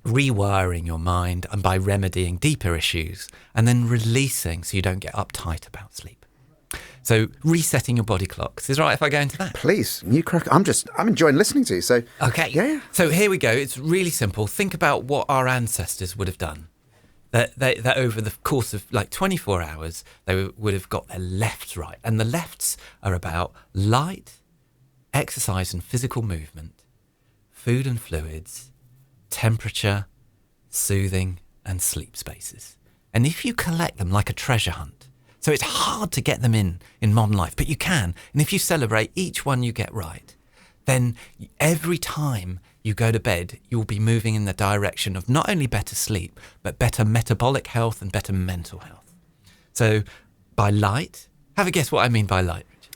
rewiring your mind, and by remedying deeper issues, and then releasing so you don't get uptight about sleep. So resetting your body clocks. Is it right if I go into that? Please, you crack. I'm enjoying listening to you. So okay, yeah. So here we go. It's really simple. Think about what our ancestors would have done. That over the course of 24 hours, they would have got their lefts right, and the lefts are about light, exercise and physical movement, food and fluids, temperature, soothing, and sleep spaces. And if you collect them like a treasure hunt. So it's hard to get them in modern life, but you can. And if you celebrate each one you get right, then every time you go to bed, you'll be moving in the direction of not only better sleep, but better metabolic health and better mental health. So by light, have a guess what I mean by light, Richard.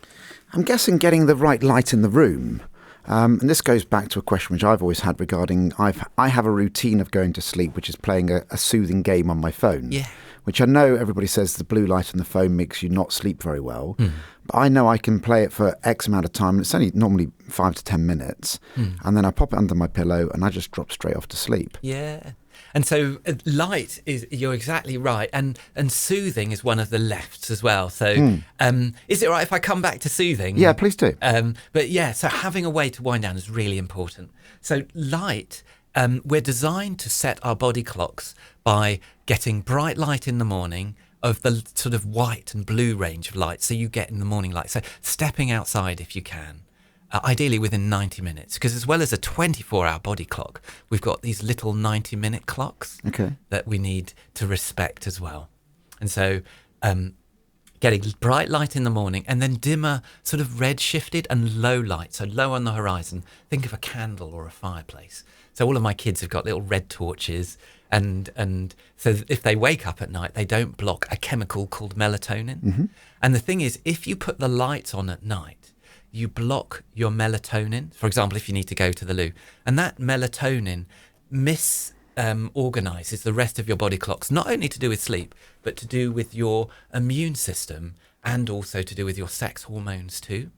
I'm guessing getting the right light in the room. And this goes back to a question which I've always had regarding, I have a routine of going to sleep, which is playing a soothing game on my phone. Yeah. Which I know everybody says the blue light on the phone makes you not sleep very well. But I know I can play it for X amount of time. And it's only normally 5 to 10 minutes. And then I pop it under my pillow and I just drop straight off to sleep. Yeah. And so light is, you're exactly right. And soothing is one of the lefts as well. So is it right if I come back to soothing? Yeah, please do. But yeah, so having a way to wind down is really important. So light, we're designed to set our body clocks by getting bright light in the morning of the sort of white and blue range of light. So you get in the morning light. So stepping outside if you can. Ideally within 90 minutes, because as well as a 24-hour body clock, we've got these little 90-minute clocks that we need to respect as well. And so getting bright light in the morning and then dimmer, sort of red-shifted and low light, so low on the horizon. Think of a candle or a fireplace. So all of my kids have got little red torches, and so if they wake up at night, they don't block a chemical called melatonin. And the thing is, if you put the lights on at night, you block your melatonin, for example, if you need to go to the loo. And that melatonin organises the rest of your body clocks, not only to do with sleep, but to do with your immune system and also to do with your sex hormones too.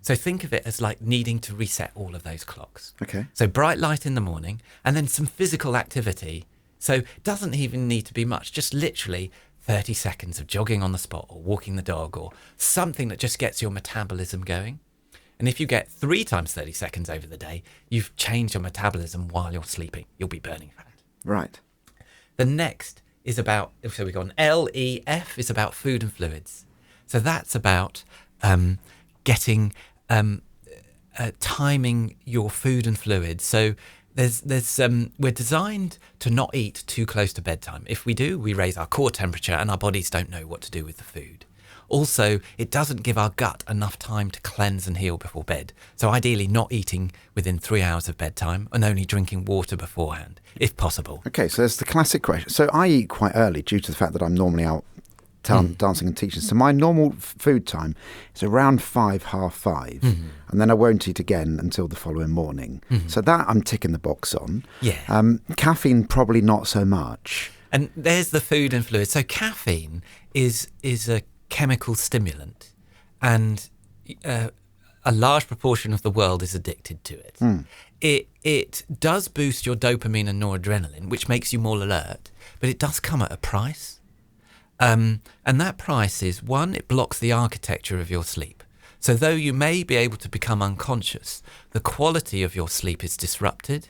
So think of it as like needing to reset all of those clocks. Okay. So bright light in the morning and then some physical activity. So it doesn't even need to be much, just literally 30 seconds of jogging on the spot or walking the dog or something that just gets your metabolism going. And if you get 3 times 30 seconds over the day, you've changed your metabolism while you're sleeping. You'll be burning fat. Right. The next is about, so we've got an LEF, is about food and fluids. So that's about getting, timing your food and fluids. So we're designed to not eat too close to bedtime. If we do, we raise our core temperature and our bodies don't know what to do with the food. Also, it doesn't give our gut enough time to cleanse and heal before bed. So ideally not eating within 3 hours of bedtime and only drinking water beforehand, if possible. Okay, so there's the classic question. So I eat quite early due to the fact that I'm normally out dancing and teaching. So my normal food time is around 5, half 5. And then I won't eat again until the following morning. So that I'm ticking the box on. Yeah. Caffeine, probably not so much. And there's the food and fluid. So caffeine is a chemical stimulant, and a large proportion of the world is addicted to it. It does boost your dopamine and noradrenaline, which makes you more alert, but it does come at a price. And that price is, one, it blocks the architecture of your sleep. So though you may be able to become unconscious, the quality of your sleep is disrupted.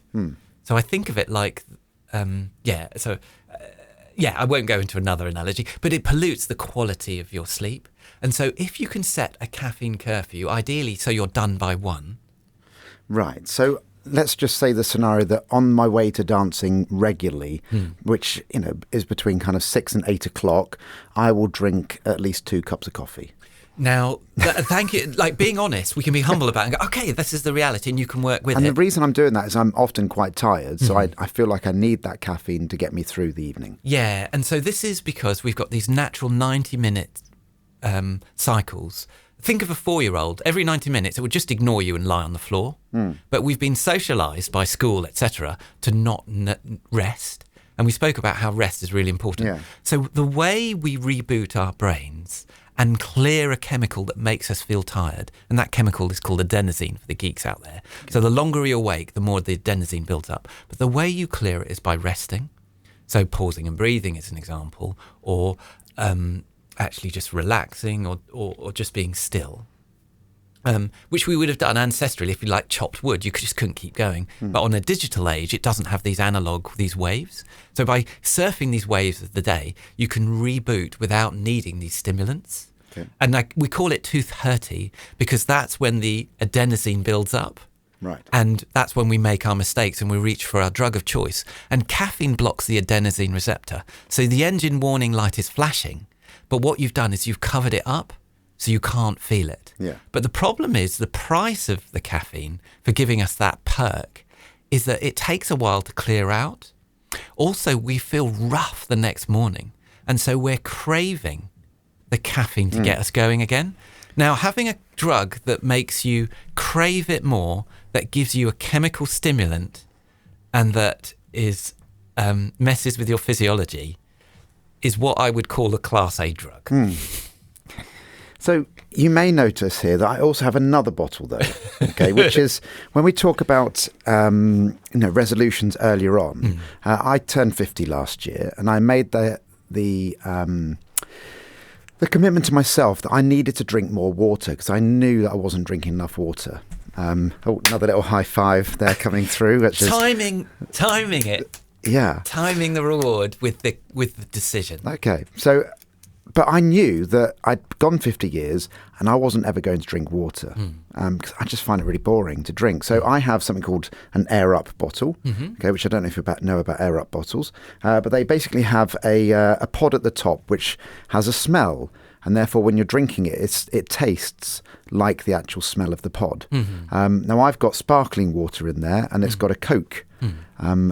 So I think of it like, I won't go into another analogy, but it pollutes the quality of your sleep. And so if you can set a caffeine curfew, ideally so you're done by 1. Right. So let's just say the scenario that on my way to dancing regularly, which, is between kind of 6 and 8 o'clock, I will drink at least 2 cups of coffee. Now, thank you. Like, being honest, we can be humble about it and go, okay, this is the reality and you can work with it. And the reason I'm doing that is I'm often quite tired. So I feel like I need that caffeine to get me through the evening. Yeah. And so this is because we've got these natural 90-minute cycles. Think of a 4-year-old. Every 90 minutes, it would just ignore you and lie on the floor. But we've been socialised by school, etc., to not rest. And we spoke about how rest is really important. Yeah. So the way we reboot our brains and clear a chemical that makes us feel tired, and that chemical is called adenosine for the geeks out there. Okay. So the longer you're awake, the more the adenosine builds up. But the way you clear it is by resting. So pausing and breathing is an example, or actually just relaxing, or just being still. Which we would have done ancestrally if you chopped wood. You just couldn't keep going. But on a digital age, it doesn't have these these waves. So by surfing these waves of the day, you can reboot without needing these stimulants. Okay. And we call it 2:30 because that's when the adenosine builds up. Right. And that's when we make our mistakes and we reach for our drug of choice. And caffeine blocks the adenosine receptor. So the engine warning light is flashing. But what you've done is you've covered it up. So you can't feel it. Yeah. But the problem is the price of the caffeine for giving us that perk is that it takes a while to clear out. Also, we feel rough the next morning. And so we're craving the caffeine to get us going again. Now, having a drug that makes you crave it more that gives you a chemical stimulant and that is messes with your physiology is what I would call a Class A drug. So you may notice here that I also have another bottle, though, okay, which is when we talk about resolutions earlier on. I turned 50 last year, and I made the commitment to myself that I needed to drink more water because I knew that I wasn't drinking enough water. Another little high five there coming through. Which timing it. Yeah. Timing the reward with the decision. Okay. So, but I knew that I'd gone 50 years and I wasn't ever going to drink water because I just find it really boring to drink. So I have something called an Air Up bottle, okay, which I don't know if you know about Air Up bottles, but they basically have a pod at the top which has a smell. And therefore, when you're drinking it, it tastes like the actual smell of the pod. Now, I've got sparkling water in there, and it's got a Coke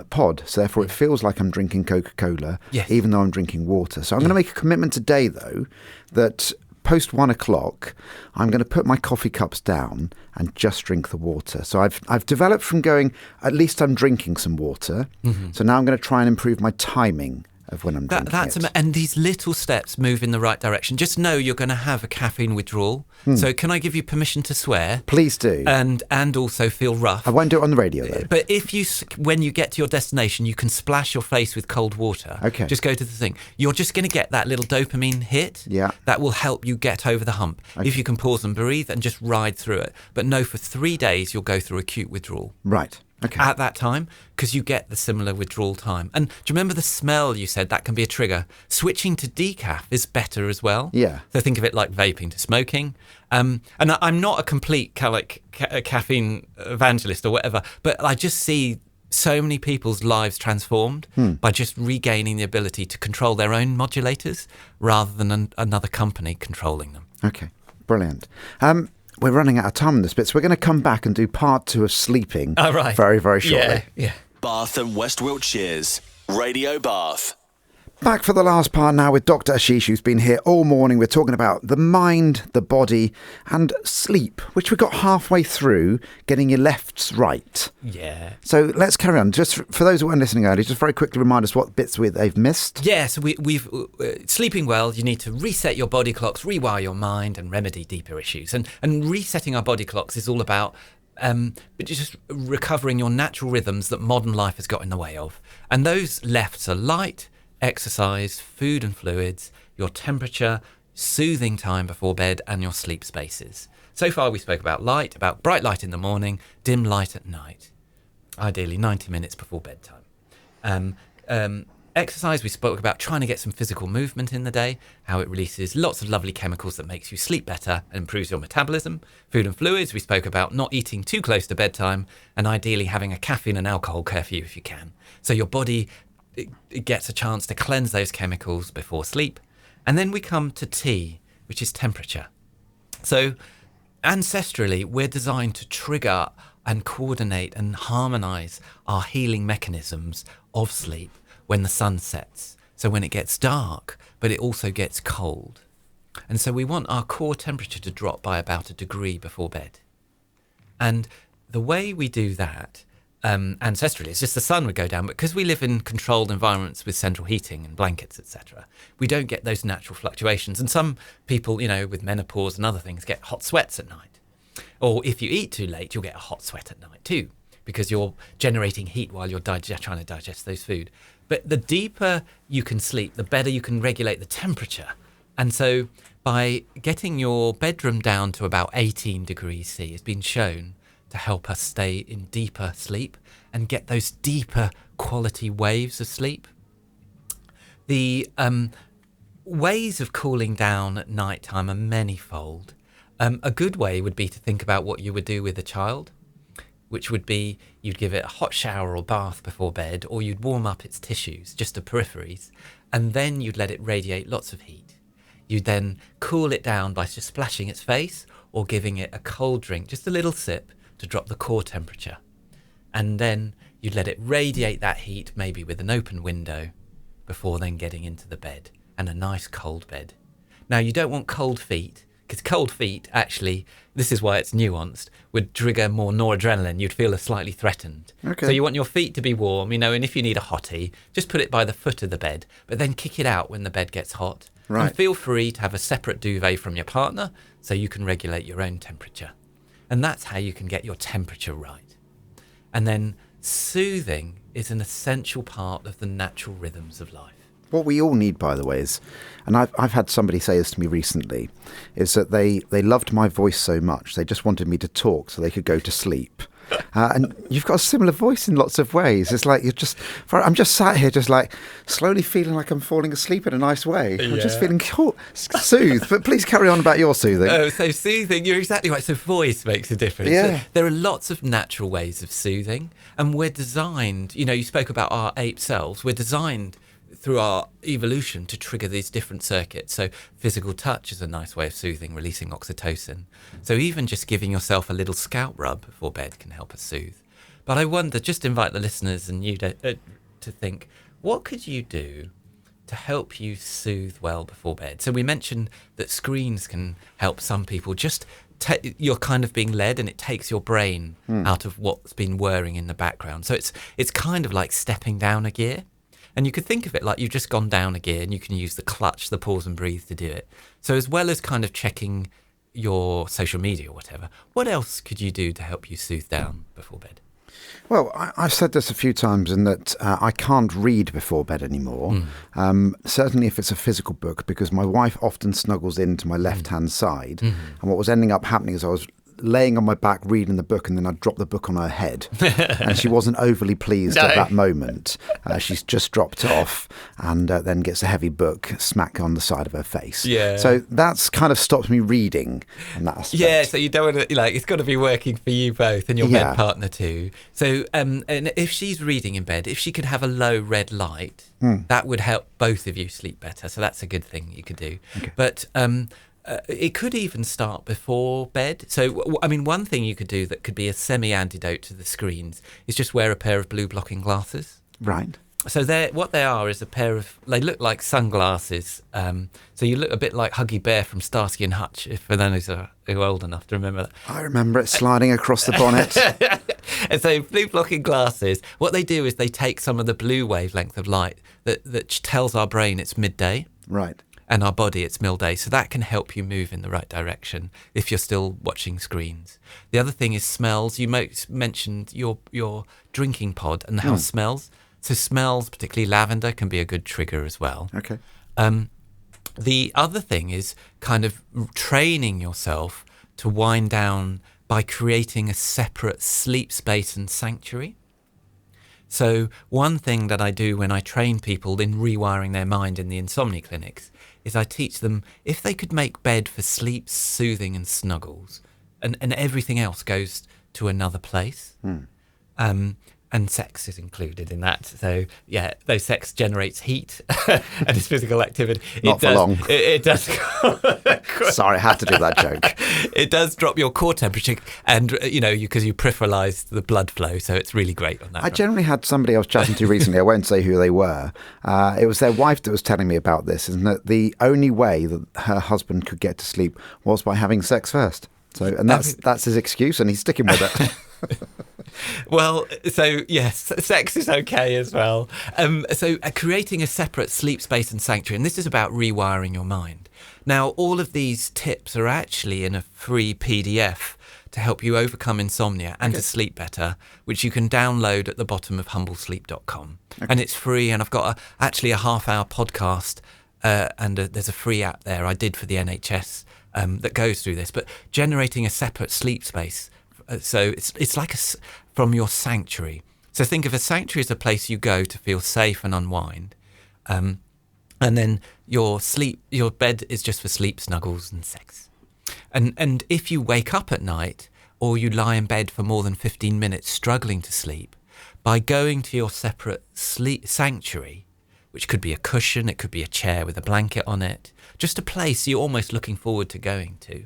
pod. So therefore, it feels like I'm drinking Coca-Cola, even though I'm drinking water. So I'm going to make a commitment today, though, that post 1 o'clock, I'm going to put my coffee cups down and just drink the water. So I've developed from going, at least I'm drinking some water. So now I'm going to try and improve my timing of when I'm drinking it. And these little steps move in the right direction. Just know you're going to have a caffeine withdrawal. So can I give you permission to swear? Please do. And also feel rough. I won't do it on the radio, though. But if when you get to your destination, you can splash your face with cold water. Okay. Just go to the thing. You're just going to get that little dopamine hit. Yeah. That will help you get over the hump. Okay. If you can pause and breathe and just ride through it. But know for 3 days, you'll go through acute withdrawal. Right. Okay. At that time, because you get the similar withdrawal time. And do you remember the smell you said? That can be a trigger. Switching to decaf is better as well. Yeah. So think of it like vaping to smoking. And I'm not a complete caffeine evangelist or whatever, but I just see so many people's lives transformed by just regaining the ability to control their own modulators rather than another company controlling them. Okay, brilliant. We're running out of time on this bit, so we're going to come back and do part 2 of sleeping very, very shortly. Yeah. Bath and West Wiltshire's Radio Bath. Back for the last part now with Dr Ashish, who's been here all morning. We're talking about the mind, the body, and sleep, which we got halfway through, getting your lefts right. Yeah. So let's carry on. Just for those who weren't listening earlier, just very quickly remind us what bits they've missed. Yeah, so we've sleeping well, you need to reset your body clocks, rewire your mind, and remedy deeper issues. And resetting our body clocks is all about just recovering your natural rhythms that modern life has got in the way of. And those lefts are light, exercise, food and fluids, your temperature, soothing time before bed, and your sleep spaces. So far we spoke about light, about bright light in the morning, dim light at night, ideally 90 minutes before bedtime. Exercise, we spoke about trying to get some physical movement in the day, how it releases lots of lovely chemicals that makes you sleep better and improves your metabolism. Food and fluids, we spoke about not eating too close to bedtime and ideally having a caffeine and alcohol curfew if you can. So your body it gets a chance to cleanse those chemicals before sleep. And then we come to T, which is temperature. So ancestrally, we're designed to trigger and coordinate and harmonize our healing mechanisms of sleep when the sun sets. So when it gets dark, but it also gets cold. And so we want our core temperature to drop by about 1 degree before bed. And the way we do that ancestrally, it's just the sun would go down, but because we live in controlled environments with central heating and blankets, etc., we don't get those natural fluctuations. And some people, with menopause and other things, get hot sweats at night. Or if you eat too late, you'll get a hot sweat at night too, because you're generating heat while you're trying to digest those food. But the deeper you can sleep, the better you can regulate the temperature. And so by getting your bedroom down to about 18 degrees C, it's been shown to help us stay in deeper sleep and get those deeper quality waves of sleep. The ways of cooling down at night time are manyfold. A good way would be to think about what you would do with a child, which would be you'd give it a hot shower or bath before bed, or you'd warm up its tissues, just the peripheries, and then you'd let it radiate lots of heat. You'd then cool it down by just splashing its face or giving it a cold drink, just a little sip, to drop the core temperature. And then you'd let it radiate that heat, maybe with an open window, before then getting into the bed, and a nice cold bed. Now, you don't want cold feet, Because cold feet, actually, this is why it's nuanced, would trigger more noradrenaline. You'd feel slightly threatened. Okay. So you want your feet to be warm, and if you need a hottie, just put it by the foot of the bed, but then kick it out when the bed gets hot. Right. And feel free to have a separate duvet from your partner so you can regulate your own temperature. And that's how you can get your temperature right. And then soothing is an essential part of the natural rhythms of life. What we all need, by the way, is, and I've had somebody say this to me recently, is that they loved my voice so much, they just wanted me to talk so they could go to sleep. And you've got a similar voice in lots of ways. It's like I'm just sat here just like slowly feeling like I'm falling asleep in a nice way. I'm just feeling soothed. But please carry on about your soothing. Oh, so soothing, you're exactly right. So voice makes a difference. Yeah. So there are lots of natural ways of soothing. And we're designed, you spoke about our ape selves. We're designed through our evolution to trigger these different circuits. So physical touch is a nice way of soothing, releasing oxytocin. So even just giving yourself a little scalp rub before bed can help us soothe. But I wonder, just invite the listeners and you to think, what could you do to help you soothe well before bed? So we mentioned that screens can help some people. Just you're kind of being led, and it takes your brain out of what's been whirring in the background. So it's kind of like stepping down a gear. And you could think of it like you've just gone down a gear, and you can use the clutch, the pause and breathe to do it. So as well as kind of checking your social media or whatever, what else could you do to help you soothe down before bed? Well, I've said this a few times in that I can't read before bed anymore. Certainly if it's a physical book, because my wife often snuggles into my left-hand side. And what was ending up happening is I was laying on my back reading the book, and then I'd drop the book on her head. And she wasn't overly pleased at that moment. She's just dropped off, and then gets a heavy book smack on the side of her face. Yeah. So that's kind of stopped me reading in that aspect. Yeah, so you don't want to, it's got to be working for you both and your bed partner too. So and if she's reading in bed, if she could have a low red light, that would help both of you sleep better. So that's a good thing you could do. Okay. But it could even start before bed. So, one thing you could do that could be a semi-antidote to the screens is just wear a pair of blue blocking glasses. Right. So what they are is a pair of, they look like sunglasses. So you look a bit like Huggy Bear from Starsky and Hutch, for those who are old enough to remember that. I remember it sliding across the bonnet. And so blue blocking glasses, what they do is they take some of the blue wavelength of light that tells our brain it's midday. Right. And our body, it's midday. So that can help you move in the right direction if you're still watching screens. The other thing is smells. You mentioned your drinking pod and how smells. So smells, particularly lavender, can be a good trigger as well. Okay. The other thing is kind of training yourself to wind down by creating a separate sleep space and sanctuary. So one thing that I do when I train people in rewiring their mind in the insomnia clinics is I teach them if they could make bed for sleep, soothing and snuggles, and everything else goes to another place. And sex is included in that. So, yeah, though sex generates heat and it's physical activity. Not for long. It does. Sorry, I had to do that joke. It does drop your core temperature and, because you peripheralize the blood flow. So it's really great on that. I generally had somebody I was chatting to recently, I won't say who they were. It was their wife that was telling me about this, and that the only way that her husband could get to sleep was by having sex first. So, and that's his excuse, and he's sticking with it. Well, so yes, sex is okay as well. So creating a separate sleep space and sanctuary, and this is about rewiring your mind. Now, all of these tips are actually in a free PDF to help you overcome insomnia and to sleep better, which you can download at the bottom of humblesleep.com. And it's free, and I've got actually a half-hour podcast, and there's a free app there I did for the NHS that goes through this. But generating a separate sleep space, so it's like from your sanctuary. So think of a sanctuary as a place you go to feel safe and unwind, and then your bed is just for sleep, snuggles, and sex. And if you wake up at night or you lie in bed for more than 15 minutes struggling to sleep, by going to your separate sleep sanctuary, which could be a cushion, it could be a chair with a blanket on it, just a place you're almost looking forward to going to.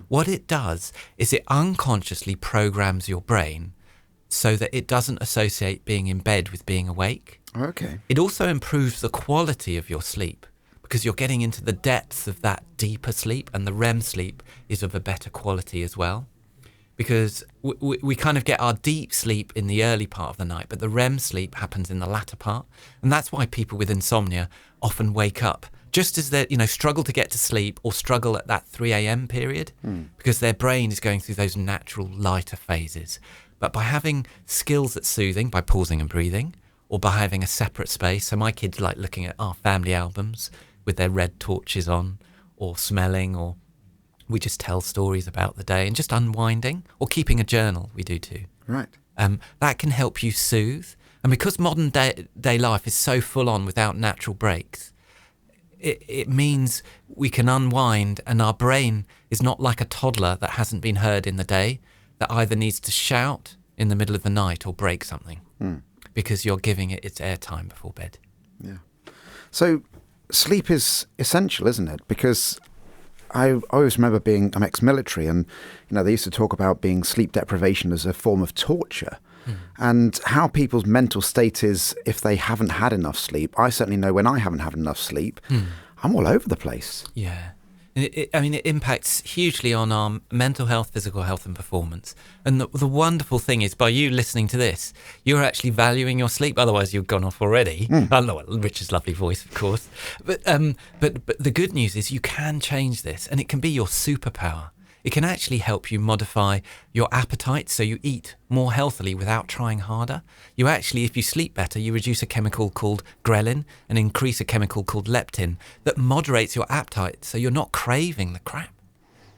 What it does is it unconsciously programs your brain so that it doesn't associate being in bed with being awake. Okay. It also improves the quality of your sleep because you're getting into the depths of that deeper sleep, and the REM sleep is of a better quality as well. Because we kind of get our deep sleep in the early part of the night, but the REM sleep happens in the latter part. And that's why people with insomnia often wake up just as they struggle to get to sleep or struggle at that 3 a.m. period, because their brain is going through those natural lighter phases. But by having skills at soothing, by pausing and breathing, or by having a separate space. So my kids like looking at our family albums with their red torches on, or smelling, or we just tell stories about the day and just unwinding, or keeping a journal, we do too. Right. That can help you soothe. And because modern day life is so full on without natural breaks, it means we can unwind, and our brain is not like a toddler that hasn't been heard in the day, that either needs to shout in the middle of the night or break something, because you're giving it its airtime before bed. Yeah. So sleep is essential, isn't it? Because I always remember I'm ex-military, and they used to talk about being sleep deprivation as a form of torture, and how people's mental state is if they haven't had enough sleep. I certainly know when I haven't had enough sleep, I'm all over the place. Yeah. It impacts hugely on our mental health, physical health and performance. And the wonderful thing is, by you listening to this, you're actually valuing your sleep. Otherwise, you've gone off already. I know Richard's lovely voice, of course. But the good news is you can change this, and it can be your superpower. It can actually help you modify your appetite so you eat more healthily without trying harder. You actually, if you sleep better, you reduce a chemical called ghrelin and increase a chemical called leptin that moderates your appetite so you're not craving the crap.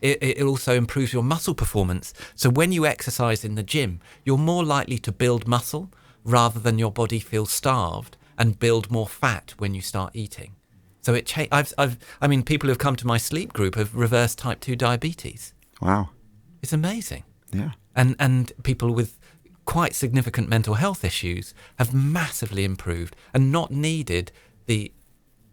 It also improves your muscle performance. So when you exercise in the gym, you're more likely to build muscle rather than your body feel starved and build more fat when you start eating. So people who've come to my sleep group have reversed type 2 diabetes. Wow. It's amazing. Yeah. And people with quite significant mental health issues have massively improved and not needed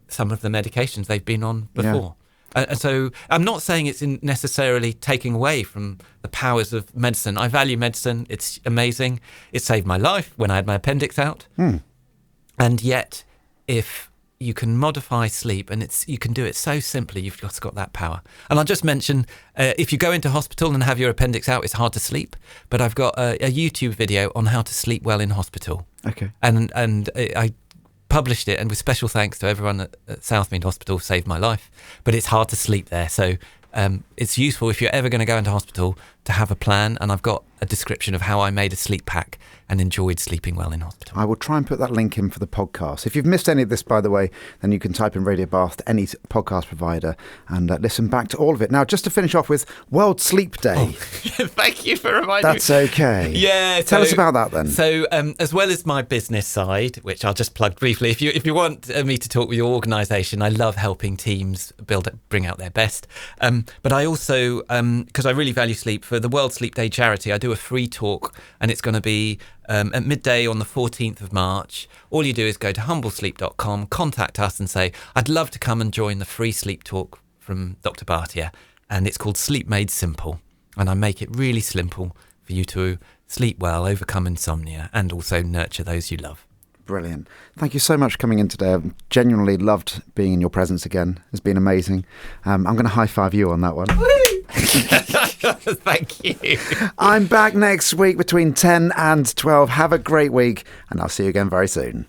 some of the medications they've been on before. Yeah. And so I'm not saying it's necessarily taking away from the powers of medicine. I value medicine. It's amazing. It saved my life when I had my appendix out. And yet, if you can modify sleep, and you can do it so simply, you've just got that power. And I'll just mention, if you go into hospital and have your appendix out, it's hard to sleep. But I've got a YouTube video on how to sleep well in hospital. Okay. And I published it, and with special thanks to everyone at Southmead Hospital, saved my life. But it's hard to sleep there, so it's useful if you're ever going to go into hospital to have a plan. And I've got a description of how I made a sleep pack and enjoyed sleeping well in hospital. I will try and put that link in for the podcast. If you've missed any of this, by the way, then you can type in Radio Bath to any podcast provider and listen back to all of it. Now, just to finish off with World Sleep Day. Thank you for reminding me. That's okay. Yeah. Tell us about that then. So as well as my business side, which I'll just plug briefly, if you want me to talk with your organisation, I love helping teams bring out their best. But I also, because I really value sleep, for the World Sleep Day charity, I do a free talk, and it's going to be at midday on the 14th of March. All you do is go to humblesleep.com, contact us and say, I'd love to come and join the free sleep talk from Dr Bhatia, and it's called Sleep Made Simple, and I make it really simple for you to sleep well, overcome insomnia, and also nurture those you love. Brilliant. Thank you so much for coming in today. I've genuinely loved being in your presence again. It's been amazing. I'm going to high five you on that one. Thank you. I'm back next week between 10 and 12. Have a great week, and I'll see you again very soon.